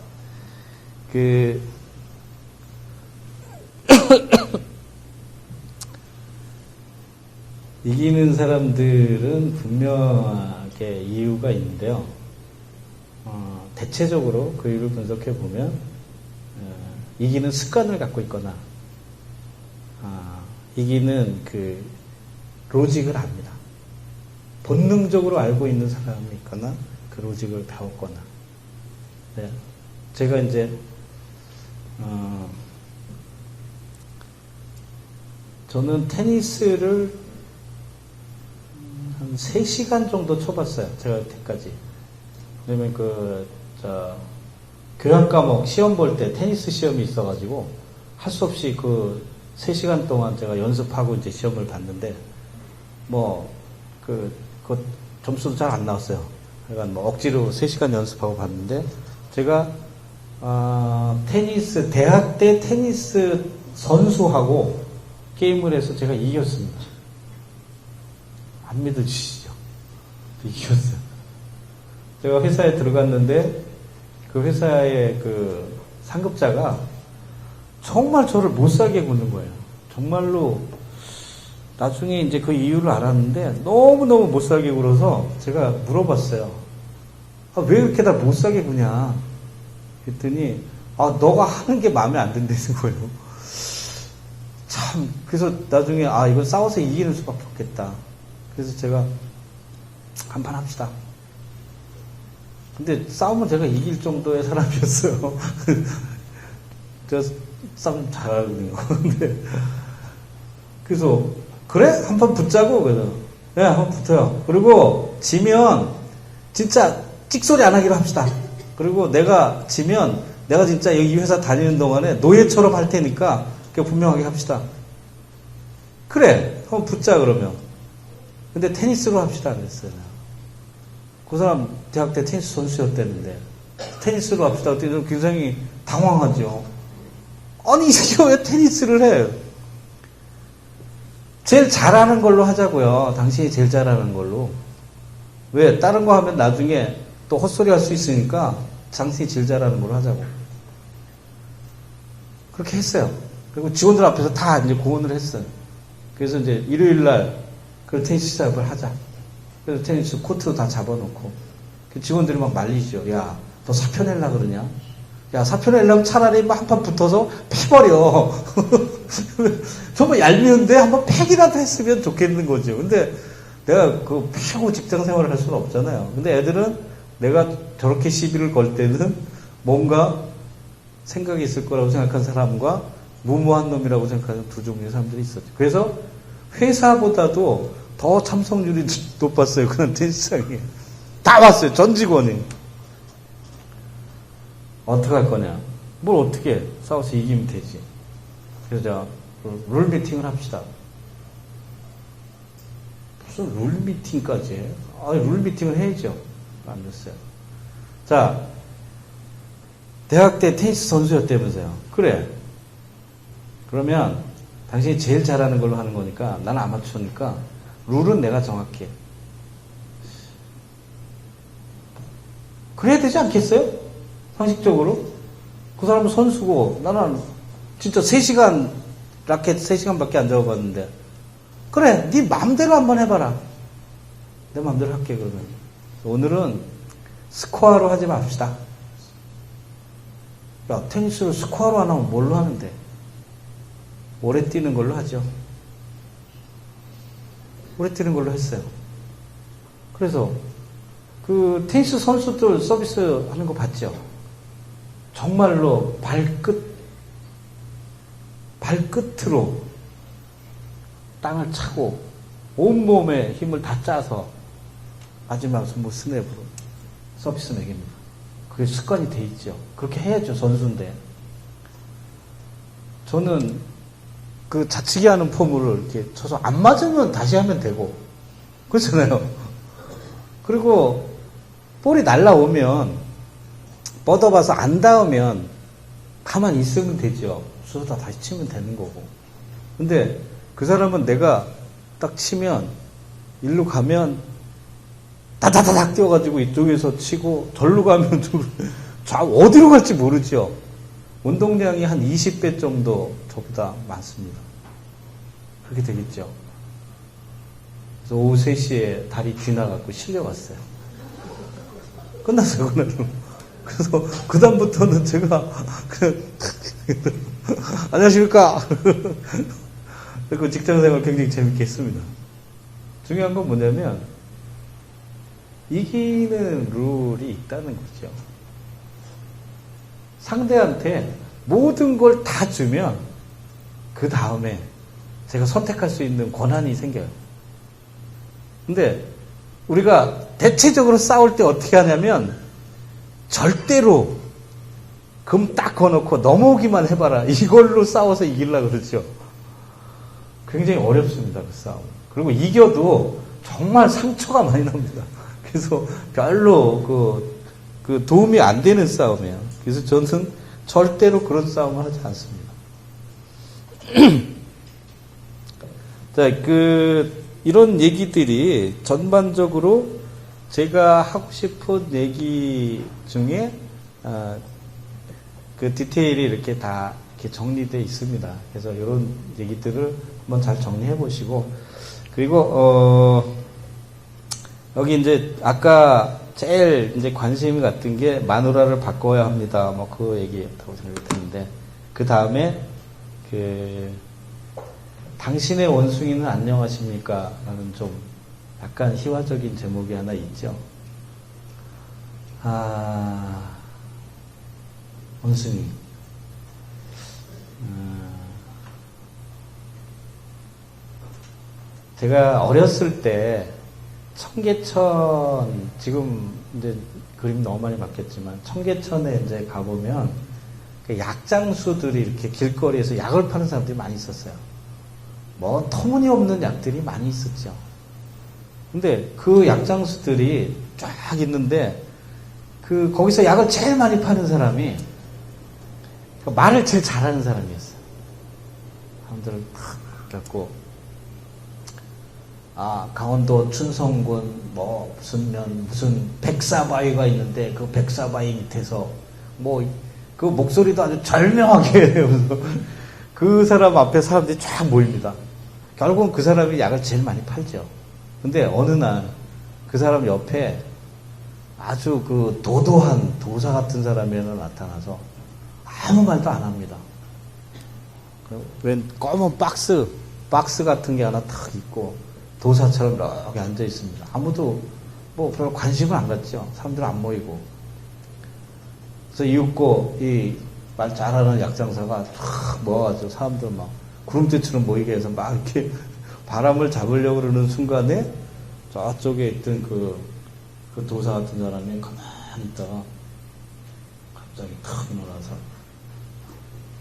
이기는 사람들은 분명하게 이유가 있는데요. 대체적으로 그 이유를 분석해 보면 이기는 습관을 갖고 있거나 이기는 그 로직을 압니다. 본능적으로 알고 있는 사람이 있거나 그 로직을 배웠거나. 네. 제가 이제 저는 테니스를 한 3시간 정도 쳐봤어요. 제가 그때까지. 왜냐면 교양 과목 시험 볼 때 테니스 시험이 있어가지고 할 수 없이 그 3시간 동안 제가 연습하고 이제 시험을 봤는데 그 점수도 잘 안 나왔어요. 그러니까 억지로 3시간 연습하고 봤는데 제가 대학 때 테니스 선수하고 게임을 해서 제가 이겼습니다. 안 믿어지시죠? 이겼어요. 제가 회사에 들어갔는데 그 회사의 그 상급자가 정말 저를 못 살게 구는 거예요. 정말로 나중에 이제 그 이유를 알았는데 너무너무 못 살게 굴어서 제가 물어봤어요. 왜 이렇게 다 못 살게 구냐? 그랬더니 너가 하는 게 마음에 안 든다는 거예요. 참, 그래서 나중에 이건 싸워서 이기는 수밖에 없겠다. 그래서 제가 한판 합시다. 근데 싸우면 제가 이길 정도의 사람이었어요. 저 싸움 잘하거든요. 근데 그래서 그래? 한판 붙자고. 그래서 네, 한판 붙어요. 그리고 지면 진짜 찍소리 안 하기로 합시다. 그리고 내가 지면 내가 진짜 이 회사 다니는 동안에 노예처럼 할 테니까 분명하게 합시다. 그래, 한번 붙자 그러면. 근데 테니스로 합시다 그랬어요. 그 사람 대학 때 테니스 선수였다는데 테니스로 합시다 그랬더니 굉장히 당황하죠. 아니 이 새끼가 왜 테니스를 해? 제일 잘하는 걸로 하자고요. 당신이 제일 잘하는 걸로. 왜? 다른 거 하면 나중에 또 헛소리 할 수 있으니까 당신이 제일 잘하는 걸로 하자고. 그렇게 했어요. 그리고 직원들 앞에서 다 이제 고언을 했어요. 그래서 이제 일요일날 그 테니스 시합을 하자. 그래서 테니스 코트 다 잡아놓고 직원들이 막 말리죠. 야, 너 사표 낼라 그러냐? 야, 사표 내려면 차라리 한 판 붙어서 패버려. 정말 얄미운데 한번 패기라도 했으면 좋겠는 거죠. 근데 내가 그 패고 직장 생활을 할 수는 없잖아요. 근데 애들은 내가 저렇게 시비를 걸 때는 뭔가 생각이 있을 거라고 생각한 사람과 무모한 놈이라고 생각하는 두 종류의 사람들이 있었죠. 그래서 회사보다도 더 참석률이 높았어요. 그런 테니스장에. 다 왔어요. 전 직원이. 어떻게 할 거냐. 뭘 어떻게 해. 싸워서 이기면 되지. 그래서 제가 룰 미팅을 합시다. 무슨 룰 미팅까지 해? 룰 미팅을 해야죠. 안 됐어요. 자, 대학 때 테니스 선수였다면서요. 그래. 그러면 당신이 제일 잘하는 걸로 하는 거니까 나는 아마추어니까 룰은 내가 정확해. 그래야 되지 않겠어요? 상식적으로. 그 사람은 선수고 나는 진짜 3시간 라켓 3시간밖에 안 잡아봤는데 그래 네 맘대로 한번 해봐라. 내 맘대로 할게. 그러면 오늘은 스코어로 하지 맙시다. 야, 테니스를 스코어로 안 하면 뭘로 하는데? 오래 뛰는 걸로 하죠. 오래 뛰는 걸로 했어요. 그래서 그 테니스 선수들 서비스 하는 거 봤죠? 정말로 발끝으로 땅을 차고 온몸에 힘을 다 짜서 마지막 손목 스냅으로 서비스 매깁니다. 그게 습관이 돼 있죠. 그렇게 해야죠. 선수인데. 저는 그 자치기 하는 폼을 이렇게 쳐서 안 맞으면 다시 하면 되고 그렇잖아요. 그리고 볼이 날라오면 뻗어봐서 안 닿으면 가만히 있으면 되죠. 쏘다 다시 치면 되는 거고. 근데 그 사람은 내가 딱 치면 일로 가면 다다다닥 뛰어가지고 이쪽에서 치고 절로 가면 어디로 갈지 모르죠. 운동량이 한 20배 정도 저보다 많습니다. 그렇게 되겠죠. 그래서 오후 3시에 다리 뒤나갖고 실려갔어요. 끝났어요, 그날은. 그래서 그다음부터는 제가 그냥 안녕하십니까. 그 직장생활 굉장히 재밌게 했습니다. 중요한 건 뭐냐면 이기는 룰이 있다는 거죠. 상대한테 모든 걸 다 주면 그 다음에 제가 선택할 수 있는 권한이 생겨요. 근데 우리가 대체적으로 싸울 때 어떻게 하냐면 절대로 금 딱 거놓고 넘어오기만 해봐라. 이걸로 싸워서 이기려고 그러죠. 굉장히 어렵습니다. 그 싸움. 그리고 이겨도 정말 상처가 많이 납니다. 그래서 별로 그 도움이 안 되는 싸움이에요. 그래서 저는 절대로 그런 싸움을 하지 않습니다. 자, 이런 얘기들이 전반적으로 제가 하고 싶은 얘기 중에, 그 디테일이 이렇게 다 이렇게 정리되어 있습니다. 그래서 이런 얘기들을 한번 잘 정리해 보시고, 그리고, 여기 이제 아까 제일 이제 관심이 갔던 게 마누라를 바꿔야 합니다. 뭐 그 얘기였다고 생각이 드는데, 그 다음에 당신의 원숭이는 안녕하십니까? 라는 좀 약간 희화적인 제목이 하나 있죠. 원숭이. 제가 어렸을 때 청계천, 지금 이제 그림 너무 많이 바뀌었지만, 청계천에 이제 가보면 그 약장수들이 이렇게 길거리에서 약을 파는 사람들이 많이 있었어요. 뭐 터무니없는 약들이 많이 있었죠. 근데 그 약장수들이 쫙 있는데 거기서 약을 제일 많이 파는 사람이 말을 제일 잘하는 사람이었어요. 사람들을 탁 갖고 강원도 춘성군 무슨 백사바위가 있는데 그 백사바위 밑에서 그 목소리도 아주 절명하게 해서 그 사람 앞에 사람들이 쫙 모입니다. 결국은 그 사람이 약을 제일 많이 팔죠. 근데 어느 날 그 사람 옆에 아주 그 도도한 도사 같은 사람이 하나 나타나서 아무 말도 안 합니다. 웬 검은 박스 같은 게 하나 탁 있고 도사처럼 이렇게 앉아 있습니다. 아무도 별로 관심을 안 갖죠. 사람들 안 모이고. 그래서 이윽고 이 말 잘하는 약장사가 탁 모아가지고 사람들 막 구름대처럼 모이게 해서 막 이렇게 바람을 잡으려고 그러는 순간에 저쪽에 있던 그 도사 같은 사람이 가만히 있다가 갑자기 탁 일어나서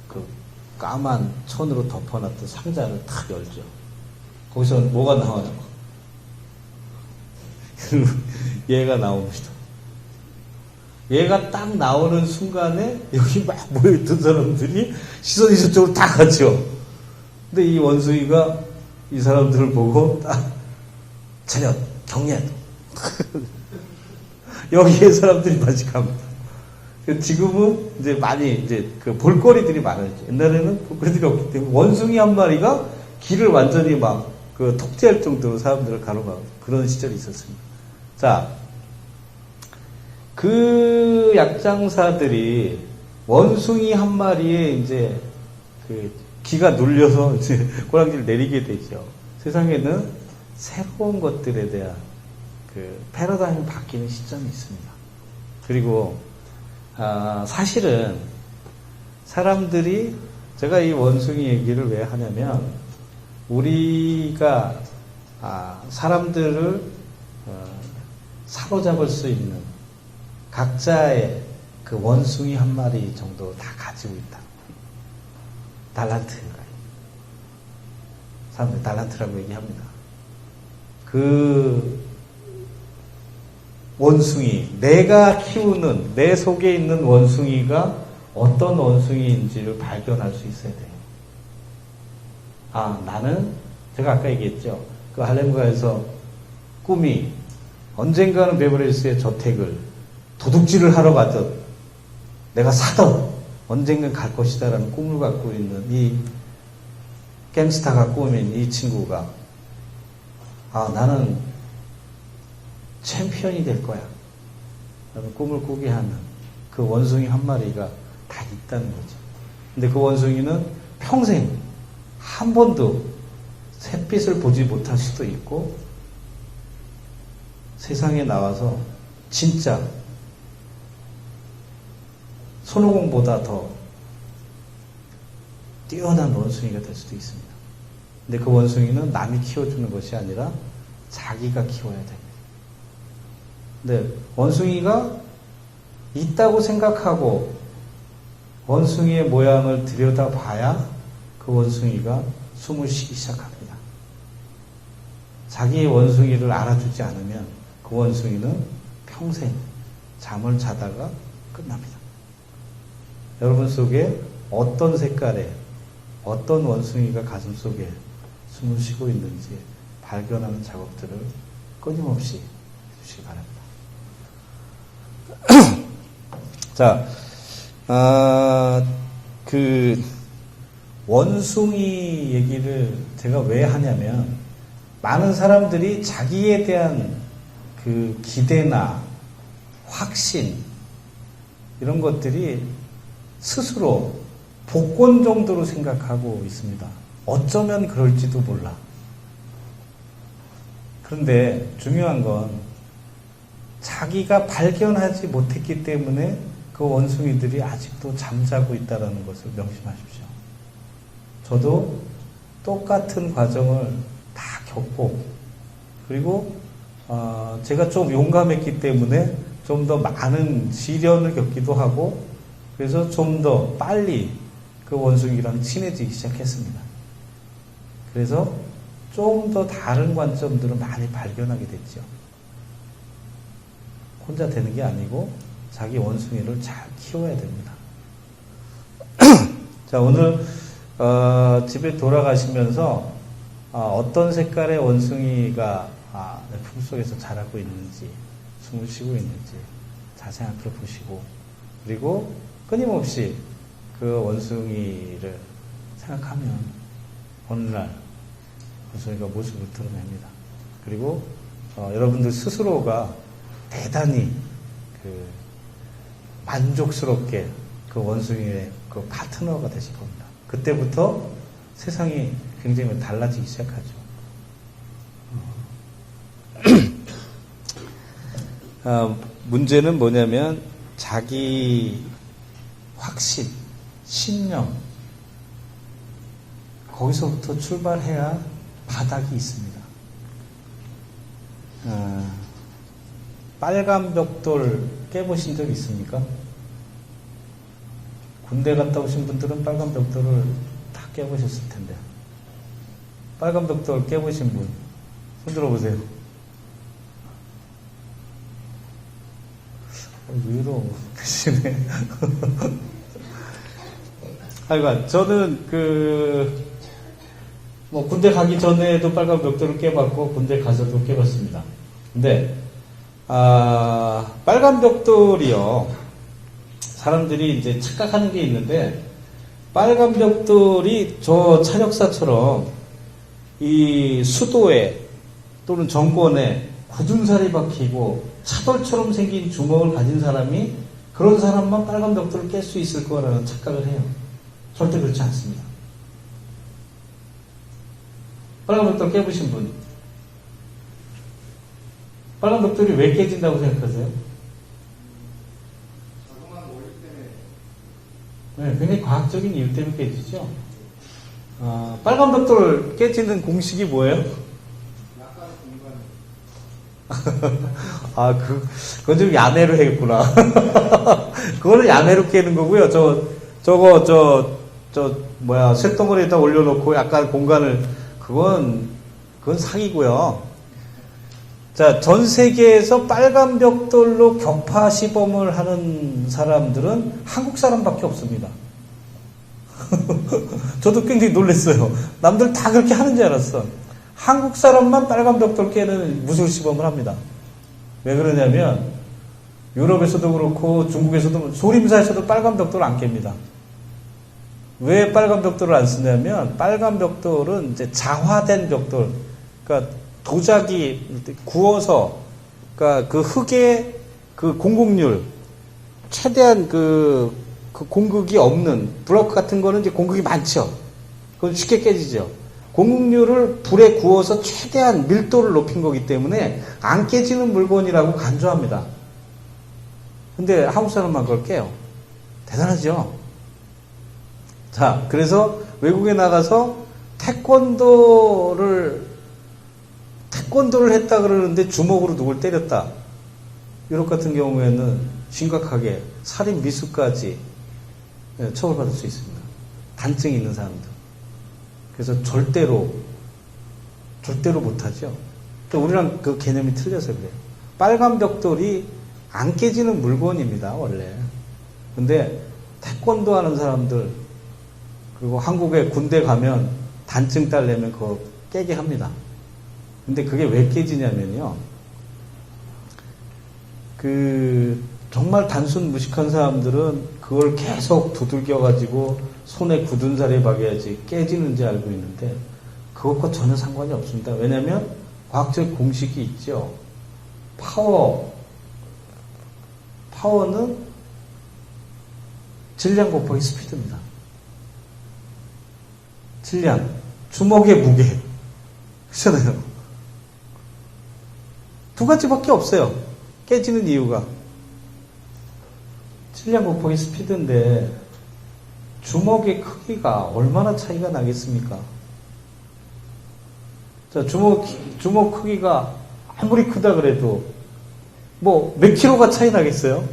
그 까만 천으로 덮어놨던 상자를 탁 열죠. 거기서 뭐가 나와요? 얘가 나옵니다. 얘가 딱 나오는 순간에 여기 막 모여있던 사람들이 시선이 저쪽으로 다 가죠. 근데 이 원숭이가 이 사람들을 보고 딱 차렷, 경례. 여기에 사람들이 다시 갑니다. 지금은 이제 많이 이제 그 볼거리들이 많아졌죠. 옛날에는 볼거리들이 없기 때문에 원숭이 한 마리가 길을 완전히 막 그 통제할 정도로 사람들을 가로막고 그런 시절이 있었습니다. 자, 그 약장사들이 원숭이 한 마리에 이제 그 기가 눌려서 이제 꼬랑지를 내리게 되죠. 세상에는 새로운 것들에 대한 그 패러다임이 바뀌는 시점이 있습니다. 그리고 사실은 사람들이 제가 이 원숭이 얘기를 왜 하냐면 우리가 사람들을 사로잡을 수 있는 각자의 그 원숭이 한 마리 정도 다 가지고 있다. 달란트. 사람들이 달란트라고 얘기합니다. 원숭이, 내가 키우는, 내 속에 있는 원숭이가 어떤 원숭이인지를 발견할 수 있어야 돼요. 아, 나는, 제가 아까 얘기했죠. 그 할렘가에서 꿈이 언젠가는 베버리힐스의 저택을 도둑질을 하러 가듯 내가 사던 언젠간 갈 것이다라는 꿈을 갖고 있는 이 갱스타가 꾸민 이 친구가 아, 나는 챔피언이 될 거야. 라는 꿈을 꾸게 하는 그 원숭이 한 마리가 다 있다는 거죠. 근데 그 원숭이는 평생 한 번도 햇빛을 보지 못할 수도 있고 세상에 나와서 진짜 손오공보다 더 뛰어난 원숭이가 될 수도 있습니다. 근데 그 원숭이는 남이 키워주는 것이 아니라 자기가 키워야 됩니다. 근데 원숭이가 있다고 생각하고 원숭이의 모양을 들여다봐야 그 원숭이가 숨을 쉬기 시작합니다. 자기의 원숭이를 알아주지 않으면 그 원숭이는 평생 잠을 자다가 끝납니다. 여러분 속에 어떤 색깔의 어떤 원숭이가 가슴 속에 숨을 쉬고 있는지 발견하는 작업들을 끊임없이 해주시기 바랍니다. 자, 그 원숭이 얘기를 제가 왜 하냐면 많은 사람들이 자기에 대한 그 기대나 확신 이런 것들이 스스로 복권 정도로 생각하고 있습니다. 어쩌면 그럴지도 몰라. 그런데 중요한 건 자기가 발견하지 못했기 때문에 그 원숭이들이 아직도 잠자고 있다는 것을 명심하십시오. 저도 똑같은 과정을 다 겪고 그리고 제가 좀 용감했기 때문에 좀 더 많은 시련을 겪기도 하고 그래서 좀 더 빨리 그 원숭이랑 친해지기 시작했습니다. 그래서 좀 더 다른 관점들을 많이 발견하게 됐죠. 혼자 되는 게 아니고 자기 원숭이를 잘 키워야 됩니다. 자, 오늘 집에 돌아가시면서 어떤 색깔의 원숭이가 내 품속에서 자라고 있는지 숨을 쉬고 있는지 잘 생각해 보시고 그리고 끊임없이 그 원숭이를 생각하면 어느 날 원숭이가 모습을 드러냅니다. 그리고 여러분들 스스로가 대단히 그 만족스럽게 그 원숭이의 그 파트너가 되실 겁니다. 그때부터 세상이 굉장히 달라지기 시작하죠. 문제는 뭐냐면 자기 확신, 신념 거기서부터 출발해야 바닥이 있습니다. 빨간 벽돌 깨보신 적 있습니까? 군대 갔다 오신 분들은 빨간 벽돌을 다 깨보셨을 텐데 빨간 벽돌 깨보신 분 손 들어보세요. 의외로 계시네. 하여간 저는 군대 가기 전에도 빨간 벽돌을 깨봤고 군대 가서도 깨봤습니다. 근데 빨간 벽돌이요. 사람들이 이제 착각하는 게 있는데 빨간 벽돌이 저 차력사처럼 이 수도에 또는 정권에 굳은 살이 박히고 차돌처럼 생긴 주먹을 가진 사람이 그런 사람만 빨간 벽돌을 깰 수 있을 거라는 착각을 해요. 절대 그렇지 않습니다. 빨간 벽돌 깨보신 분 빨간 벽돌이 왜 깨진다고 생각하세요? 네, 굉장히 과학적인 이유 때문에 깨지죠. 빨간 벽돌 깨지는 공식이 뭐예요? 그건 좀 야매로 했구나. 그거는 야매로 깨는 거고요. 쇳덩어리에다 올려놓고 약간 공간을, 그건 사기고요. 자, 전 세계에서 빨간 벽돌로 격파 시범을 하는 사람들은 한국 사람밖에 없습니다. 저도 굉장히 놀랐어요. 남들 다 그렇게 하는 줄 알았어. 한국 사람만 빨간 벽돌 깨는 무술 시범을 합니다. 왜 그러냐면 유럽에서도 그렇고 중국에서도 소림사에서도 빨간 벽돌을 안 깹니다. 왜 빨간 벽돌을 안 쓰냐면 빨간 벽돌은 이제 자화된 벽돌, 그러니까 도자기 구워서, 그러니까 그 흙의 그 공급률 최대한 그 공극이 없는 블럭 같은 거는 이제 공극이 많죠. 그건 쉽게 깨지죠. 공극률을 불에 구워서 최대한 밀도를 높인 거기 때문에 안 깨지는 물건이라고 간주합니다. 근데 한국 사람만 그걸 깨요. 대단하죠. 자, 그래서 외국에 나가서 태권도를 했다 그러는데 주먹으로 누굴 때렸다. 유럽 같은 경우에는 심각하게 살인 미수까지 처벌받을 수 있습니다. 단증이 있는 사람들. 그래서 절대로 못하죠. 우리랑 그 개념이 틀려서 그래요. 빨간 벽돌이 안 깨지는 물건입니다, 원래. 근데 태권도 하는 사람들, 그리고 한국에 군대 가면 단증 따려면 그거 깨게 합니다. 근데 그게 왜 깨지냐면요. 정말 단순 무식한 사람들은 그걸 계속 두들겨가지고 손에 굳은 살에 박여야지 깨지는지 알고 있는데 그것과 전혀 상관이 없습니다. 왜냐하면 과학적 공식이 있죠. 파워는 질량 곱하기 스피드입니다. 질량, 주먹의 무게. 그렇잖아요. 두 가지밖에 없어요. 깨지는 이유가. 질량 곱하기 스피드인데 주먹의 크기가 얼마나 차이가 나겠습니까? 자, 주먹 크기가 아무리 크다 그래도 뭐 몇 킬로가 차이 나겠어요?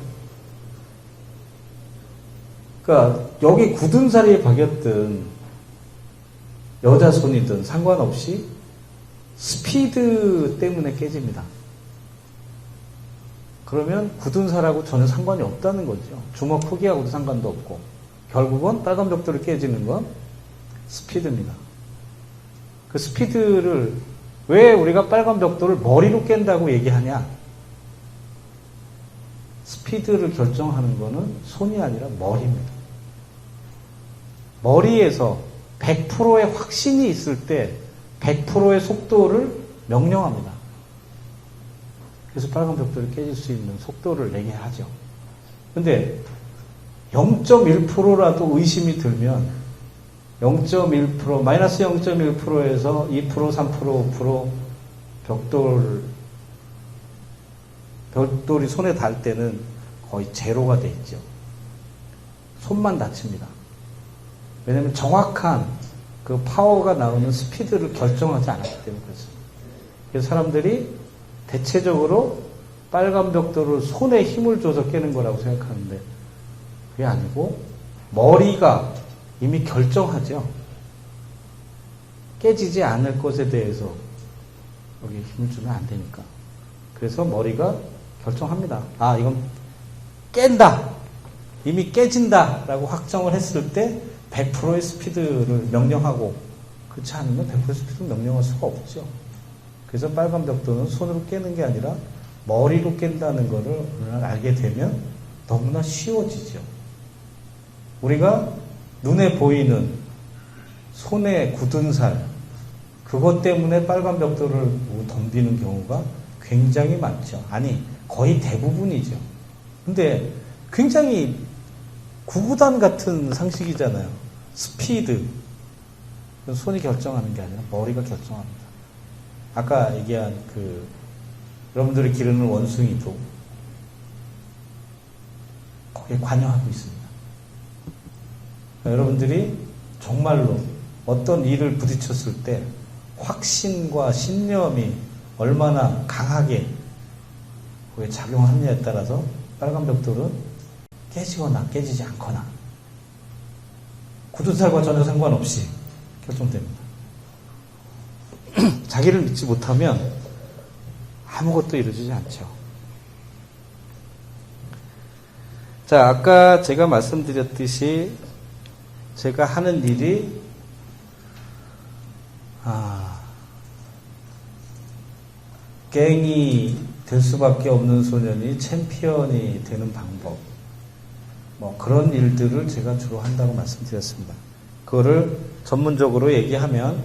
그러니까 여기 굳은 살이 박였든 여자 손이든 상관없이 스피드 때문에 깨집니다. 그러면 굳은 살하고 전혀 상관이 없다는 거죠. 주먹 크기하고도 상관도 없고 결국은 빨간 벽돌이 깨지는 건 스피드입니다. 그 스피드를 왜 우리가 빨간 벽돌을 머리로 깬다고 얘기하냐? 스피드를 결정하는 거는 손이 아니라 머리입니다. 머리에서 100%의 확신이 있을 때 100%의 속도를 명령합니다. 그래서 빨간 벽돌이 깨질 수 있는 속도를 내게 하죠. 근데 0.1%라도 의심이 들면 0.1%, 마이너스 0.1%에서 2%, 3%, 5% 벽돌이 손에 닿을 때는 거의 제로가 돼 있죠. 손만 다칩니다. 왜냐하면 정확한 그 파워가 나오는 스피드를 결정하지 않았기 때문에 그렇습니다. 그래서 사람들이 대체적으로 빨간 벽돌을 손에 힘을 줘서 깨는 거라고 생각하는데 그게 아니고 머리가 이미 결정하죠. 깨지지 않을 것에 대해서 여기 힘을 주면 안 되니까. 그래서 머리가 결정합니다. 아, 이건 깬다. 이미 깨진다. 라고 확정을 했을 때 100%의 스피드를 명령하고 그렇지 않으면 100%의 스피드를 명령할 수가 없죠. 그래서 빨간 벽돌은 손으로 깨는 게 아니라 머리로 깬다는 것을 알게 되면 너무나 쉬워지죠. 우리가 눈에 보이는 손에 굳은 살, 그것 때문에 빨간 벽돌을 덤비는 경우가 굉장히 많죠. 아니, 거의 대부분이죠. 근데 굉장히 구구단 같은 상식이잖아요. 스피드. 손이 결정하는 게 아니라 머리가 결정합니다. 아까 얘기한 여러분들이 기르는 원숭이도 거기에 관여하고 있습니다. 여러분들이 정말로 어떤 일을 부딪혔을 때 확신과 신념이 얼마나 강하게 거기에 작용하느냐에 따라서 빨간 벽돌은 깨지거나 깨지지 않거나 굳은 살과 전혀 상관없이 결정됩니다. 자기를 믿지 못하면 아무것도 이루어지지 않죠. 자, 아까 제가 말씀드렸듯이 제가 하는 일이 갱이 될 수밖에 없는 소년이 챔피언이 되는 방법, 뭐 그런 일들을 제가 주로 한다고 말씀드렸습니다. 그거를 전문적으로 얘기하면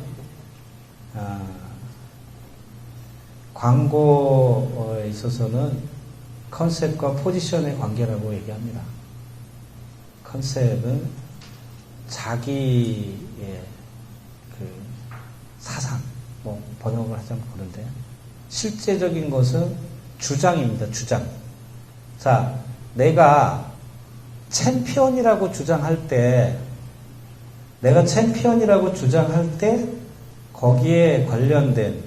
광고에 있어서는 컨셉과 포지션의 관계라고 얘기합니다. 컨셉은 자기의 그 사상, 뭐 번역을 하자면 그런데, 실제적인 것은 주장입니다. 주장. 자, 내가 챔피언이라고 주장할 때, 거기에 관련된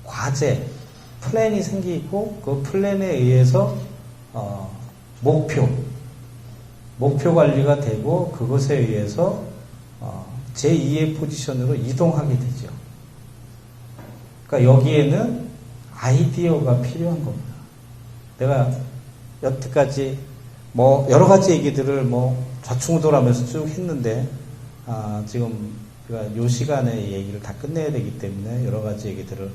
과제, 플랜이 생기고 그 플랜에 의해서 목표 관리가 되고 그것에 의해서 제2의 포지션으로 이동하게 되죠. 그러니까 여기에는 아이디어가 필요한 겁니다. 내가 여태까지 뭐 여러 가지 얘기들을 뭐 좌충우돌하면서 쭉 했는데 지금 우리가 요 시간에 이 얘기를 다 끝내야 되기 때문에 여러 가지 얘기들을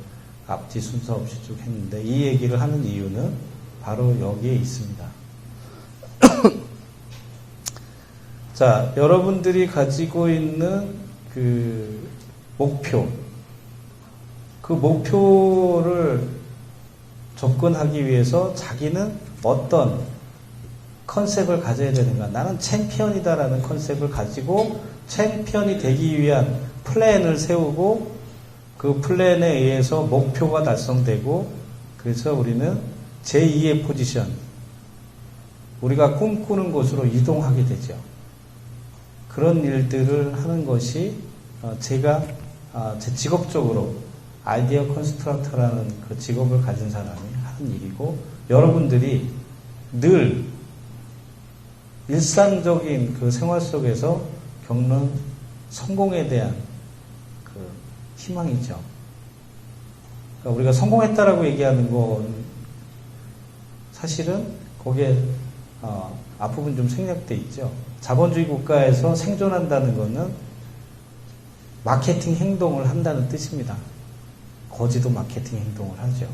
앞뒤 순서 없이 쭉 했는데, 이 얘기를 하는 이유는 바로 여기에 있습니다. 자, 여러분들이 가지고 있는 그 목표, 그 목표를 접근하기 위해서 자기는 어떤 컨셉을 가져야 되는가? 나는 챔피언이다라는 컨셉을 가지고 챔피언이 되기 위한 플랜을 세우고 그 플랜에 의해서 목표가 달성되고, 그래서 우리는 제2의 포지션, 우리가 꿈꾸는 곳으로 이동하게 되죠. 그런 일들을 하는 것이 제가 제 직업적으로 아이디어 컨스트럭터라는 그 직업을 가진 사람이 하는 일이고, 여러분들이 늘 일상적인 그 생활 속에서 겪는 성공에 대한 그 희망이죠. 그러니까 우리가 성공했다라고 얘기하는 건 사실은 거기에 앞부분 좀 생략돼 있죠. 자본주의 국가에서 생존한다는 것은 마케팅 행동을 한다는 뜻입니다. 거지도 마케팅 행동을 하죠.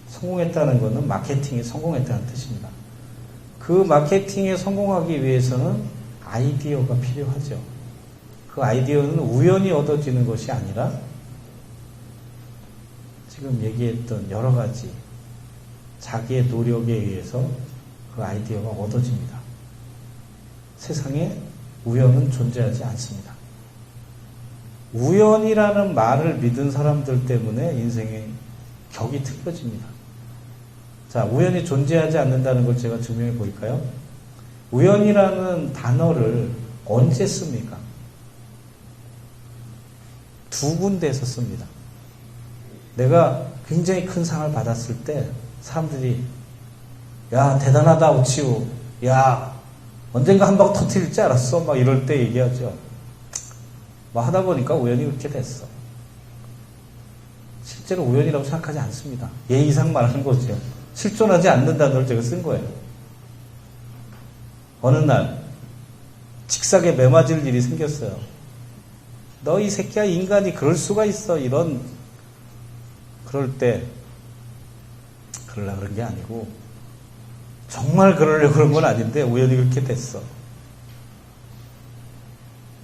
성공했다는 것은 마케팅에 성공했다는 뜻입니다. 그 마케팅에 성공하기 위해서는 아이디어가 필요하죠. 그 아이디어는 우연히 얻어지는 것이 아니라 지금 얘기했던 여러 가지 자기의 노력에 의해서 그 아이디어가 얻어집니다. 세상에 우연은 존재하지 않습니다. 우연이라는 말을 믿은 사람들 때문에 인생의 격이 틀어집니다. 자, 우연이 존재하지 않는다는 걸 제가 증명해 보일까요? 우연이라는 단어를 언제 씁니까? 두 군데에서 씁니다. 내가 굉장히 큰 상을 받았을 때 사람들이 야, 대단하다 오치우, 야, 언젠가 한 방 터뜨릴 줄 알았어, 막 이럴 때 얘기하죠. 뭐 하다 보니까 우연히 그렇게 됐어. 실제로 우연이라고 생각하지 않습니다. 예의상 말하는 거죠. 실존하지 않는 단어를 제가 쓴 거예요. 어느 날 직사에 매맞을 일이 생겼어요. 너 이 새끼야, 인간이 그럴 수가 있어, 이런. 그럴 때 그러려고 그런 게 아니고 정말 그러려고 그런 건 아닌데 우연히 그렇게 됐어.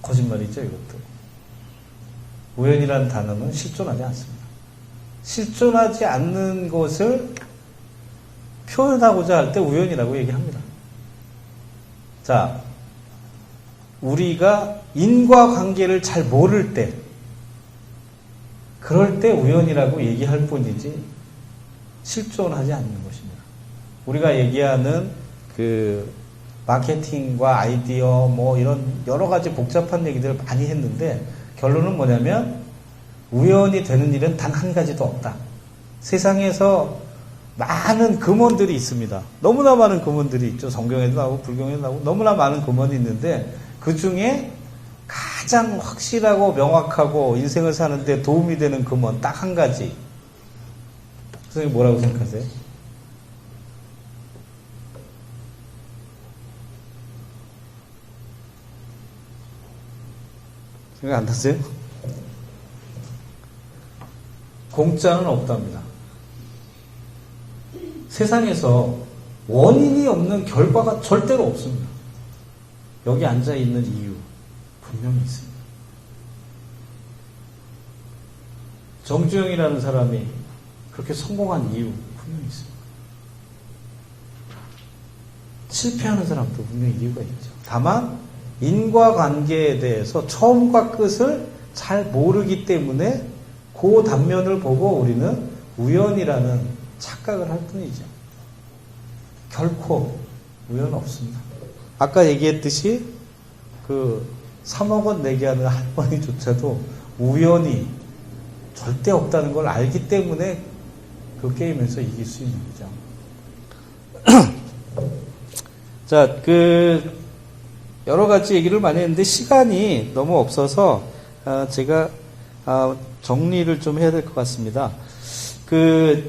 거짓말이죠, 이것도. 우연이라는 단어는 실존하지 않습니다. 실존하지 않는 것을 표현하고자 할 때 우연이라고 얘기합니다. 자, 우리가 인과관계를 잘 모를 때, 그럴 때 우연이라고 얘기할 뿐이지 실존하지 않는 것입니다. 우리가 얘기하는 그 마케팅과 아이디어 뭐 이런 여러 가지 복잡한 얘기들을 많이 했는데 결론은 뭐냐면 우연이 되는 일은 단 한 가지도 없다. 세상에서 많은 금원들이 있습니다. 너무나 많은 금원들이 있죠. 성경에도 나오고 불경에도 나오고 너무나 많은 금원이 있는데 그 중에 가장 확실하고 명확하고 인생을 사는데 도움이 되는 금원 딱 한 가지. 선생님 뭐라고 생각하세요? 생각 안 났어요? 공짜는 없답니다. 세상에서 원인이 없는 결과가 절대로 없습니다. 여기 앉아 있는 이유 분명히 있습니다. 정주영이라는 사람이 그렇게 성공한 이유 분명히 있습니다. 실패하는 사람도 분명히 이유가 있죠. 다만 인과관계에 대해서 처음과 끝을 잘 모르기 때문에 그 단면을 보고 우리는 우연이라는 착각을 할 뿐이죠. 결코 우연 없습니다. 아까 얘기했듯이 그 3억 원 내게 하는 할머니조차도 우연이 절대 없다는 걸 알기 때문에 그 게임에서 이길 수 있는 거죠. 자, 여러 가지 얘기를 많이 했는데 시간이 너무 없어서 제가 정리를 좀 해야 될 것 같습니다.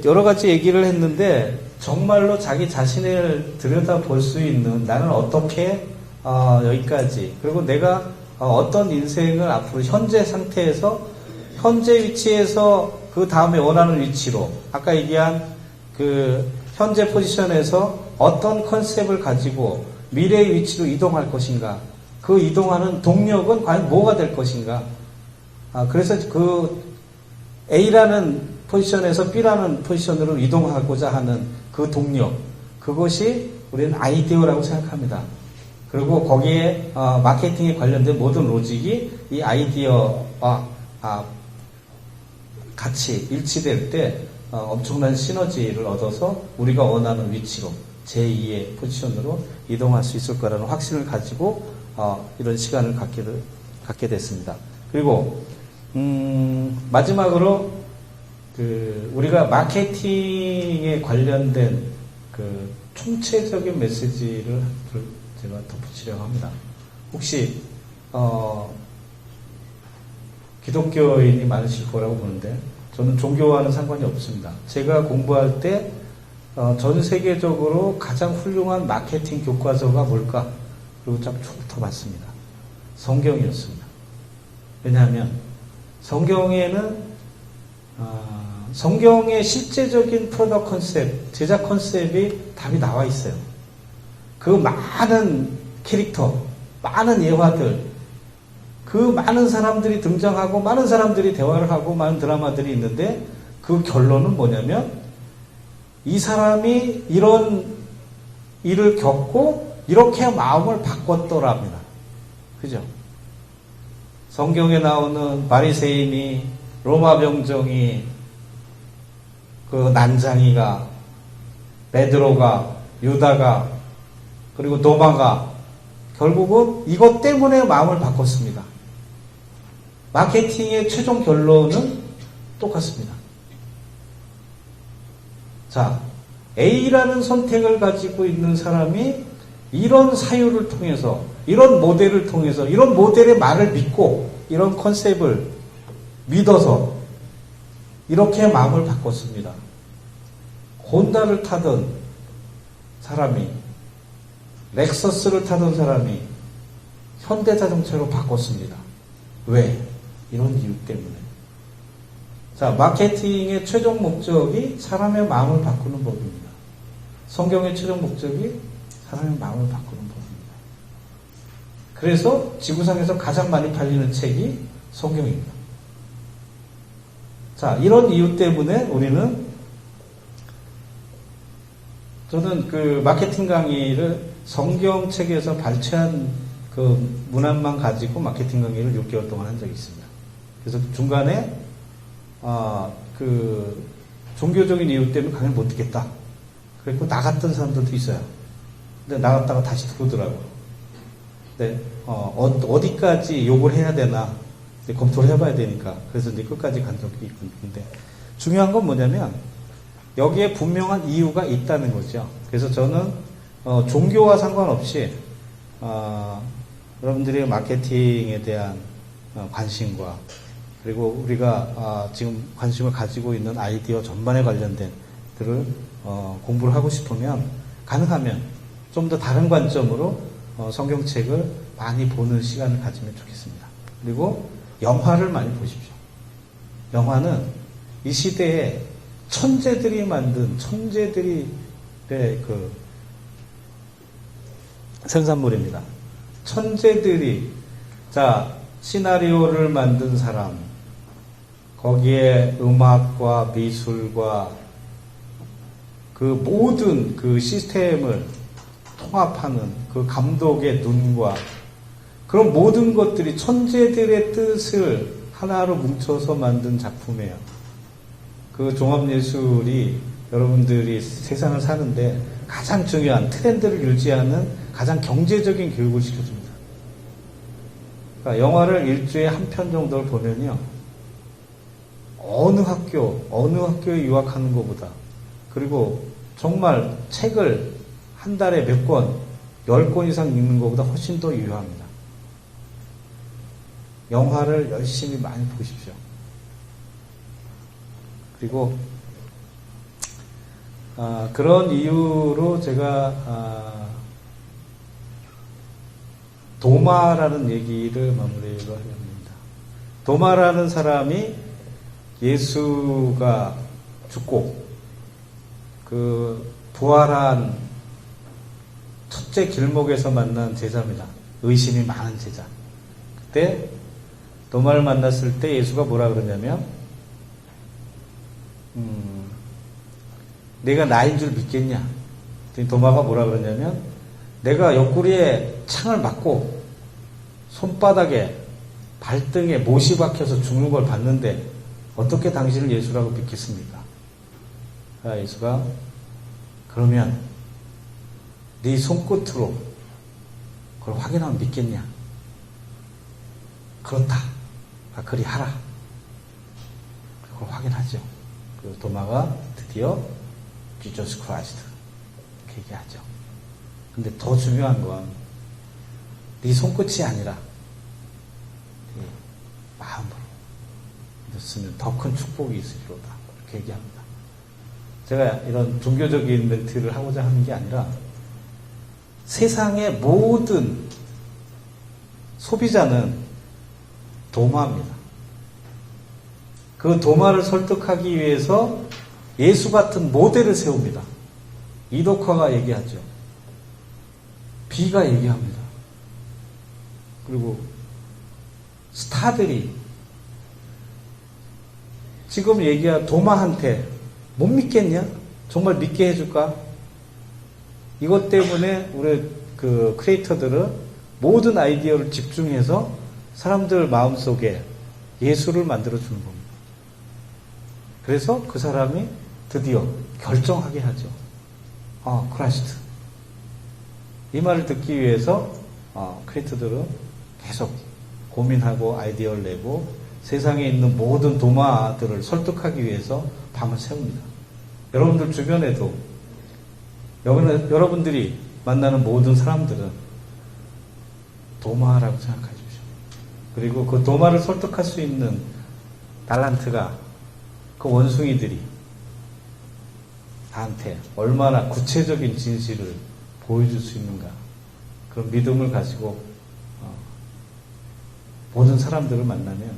여러 가지 얘기를 했는데 정말로 자기 자신을 들여다볼 수 있는 나는 어떻게 여기까지 그리고 내가 어떤 인생을 앞으로 현재 상태에서 현재 위치에서 그 다음에 원하는 위치로 아까 얘기한 현재 포지션에서 어떤 컨셉을 가지고 미래의 위치로 이동할 것인가 그 이동하는 동력은 과연 뭐가 될 것인가 그래서 A라는 포지션에서 B라는 포지션으로 이동하고자 하는 그 동력 그것이 우리는 아이디어라고 생각합니다. 그리고 거기에 마케팅에 관련된 모든 로직이 이 아이디어와 같이 일치될 때 엄청난 시너지를 얻어서 우리가 원하는 위치로 제2의 포지션으로 이동할 수 있을 거라는 확신을 가지고 이런 시간을 갖게 됐습니다. 그리고 마지막으로 우리가 마케팅에 관련된 총체적인 메시지를 제가 덧붙이려고 합니다. 혹시 기독교인이 많으실 거라고 보는데 저는 종교와는 상관이 없습니다. 제가 공부할 때 전 세계적으로 가장 훌륭한 마케팅 교과서가 뭘까? 그리고 딱 쭉 봤습니다. 성경이었습니다. 왜냐하면 성경에는 성경의 실제적인 프로덕트 컨셉, 제작 컨셉이 답이 나와 있어요. 그 많은 캐릭터, 많은 예화들, 그 많은 사람들이 등장하고 많은 사람들이 대화를 하고 많은 드라마들이 있는데 그 결론은 뭐냐면 이 사람이 이런 일을 겪고 이렇게 마음을 바꿨더랍니다. 그죠? 성경에 나오는 바리새인이 로마 병정이 난장이가 베드로가 유다가 그리고 도마가 결국은 이것 때문에 마음을 바꿨습니다. 마케팅의 최종 결론은 똑같습니다. 자, A라는 선택을 가지고 있는 사람이 이런 사유를 통해서 이런 모델을 통해서 이런 모델의 말을 믿고 이런 컨셉을 믿어서 이렇게 마음을 바꿨습니다. 혼다를 타던 사람이 렉서스를 타던 사람이 현대자동차로 바꿨습니다. 왜? 이런 이유 때문에. 자, 마케팅의 최종 목적이 사람의 마음을 바꾸는 법입니다. 성경의 최종 목적이 사람의 마음을 바꾸는 법입니다. 그래서 지구상에서 가장 많이 팔리는 책이 성경입니다. 자, 이런 이유 때문에 저는 마케팅 강의를 성경책에서 발췌한 문안만 가지고 마케팅 강의를 6개월 동안 한 적이 있습니다. 그래서 중간에 종교적인 이유 때문에 강의를 못 듣겠다. 그리고 나갔던 사람들도 있어요. 근데 나갔다가 다시 들어오더라고요. 근데 어디까지 욕을 해야 되나 검토를 해봐야 되니까 그래서 이제 끝까지 간 적이 있는데 중요한 건 뭐냐면 여기에 분명한 이유가 있다는 거죠. 그래서 저는 종교와 상관없이 여러분들의 마케팅에 대한 관심과 그리고 우리가 지금 관심을 가지고 있는 아이디어 전반에 관련된 공부를 하고 싶으면 가능하면 좀 더 다른 관점으로 성경책을 많이 보는 시간을 가지면 좋겠습니다. 그리고 영화를 많이 보십시오. 영화는 이 시대에 천재들이 만든 천재들의 그 생산물입니다. 천재들이 시나리오를 만든 사람, 거기에 음악과 미술과 그 모든 그 시스템을 통합하는 그 감독의 눈과 그런 모든 것들이 천재들의 뜻을 하나로 뭉쳐서 만든 작품이에요. 그 종합예술이 여러분들이 세상을 사는데 가장 중요한 트렌드를 유지하는 가장 경제적인 교육을 시켜줍니다. 그러니까 영화를 일주일에 한 편 정도를 보면요. 어느 학교에 유학하는 것보다 그리고 정말 책을 한 달에 몇 권, 10권 이상 읽는 것보다 훨씬 더 유효합니다. 영화를 열심히 많이 보십시오. 그리고 그런 이유로 제가 도마라는 얘기를 마무리로 하려 합니다. 도마라는 사람이 예수가 죽고 그 부활한 첫째 길목에서 만난 제자입니다. 의심이 많은 제자. 그때 도마를 만났을 때 예수가 뭐라 그러냐면 내가 나인 줄 믿겠냐? 도마가 뭐라 그러냐면 내가 옆구리에 창을 맞고 손바닥에 발등에 못이 박혀서 죽는 걸 봤는데 어떻게 당신을 예수라고 믿겠습니까? 예수가 그러면 네 손끝으로 그걸 확인하면 믿겠냐? 그렇다. 그리 하라. 그걸 확인하죠. 그 도마가 드디어 Jesus Christ 이렇게 얘기하죠. 근데 더 중요한 건 네 손끝이 아니라 네 마음으로 믿었으면 더 큰 축복이 있으리로다. 이렇게 얘기합니다. 제가 이런 종교적인 멘트를 하고자 하는 게 아니라 세상의 모든 소비자는 도마입니다. 그 도마를 설득하기 위해서 예수 같은 모델을 세웁니다. 이덕화가 얘기하죠. 비가 얘기합니다. 그리고 스타들이 지금 얘기한 도마한테 못 믿겠냐? 정말 믿게 해줄까? 이것 때문에 우리 그 크리에이터들은 모든 아이디어를 집중해서 사람들 마음속에 예수를 만들어주는 겁니다. 그래서 그 사람이 드디어 결정하게 하죠. 크라이스트. 이 말을 듣기 위해서 크리에이터들은 계속 고민하고 아이디어를 내고 세상에 있는 모든 도마들을 설득하기 위해서 밤을 새웁니다. 여러분들 주변에도 여러분들이 만나는 모든 사람들은 도마라고 생각해 주십시오. 그리고 그 도마를 설득할 수 있는 달란트가 그 원숭이들이 나한테 얼마나 구체적인 진실을 보여줄 수 있는가, 그런 믿음을 가지고 모든 사람들을 만나면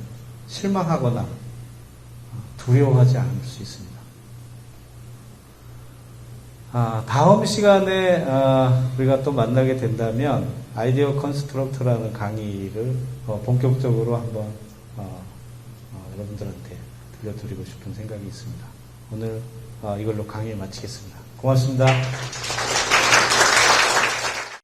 실망하거나 두려워하지 않을 수 있습니다. 다음 시간에 우리가 또 만나게 된다면 아이디어 컨스트럭트라는 강의를 본격적으로 한번 여러분들한테 들려드리고 싶은 생각이 있습니다. 오늘 이걸로 강의 마치겠습니다. 고맙습니다.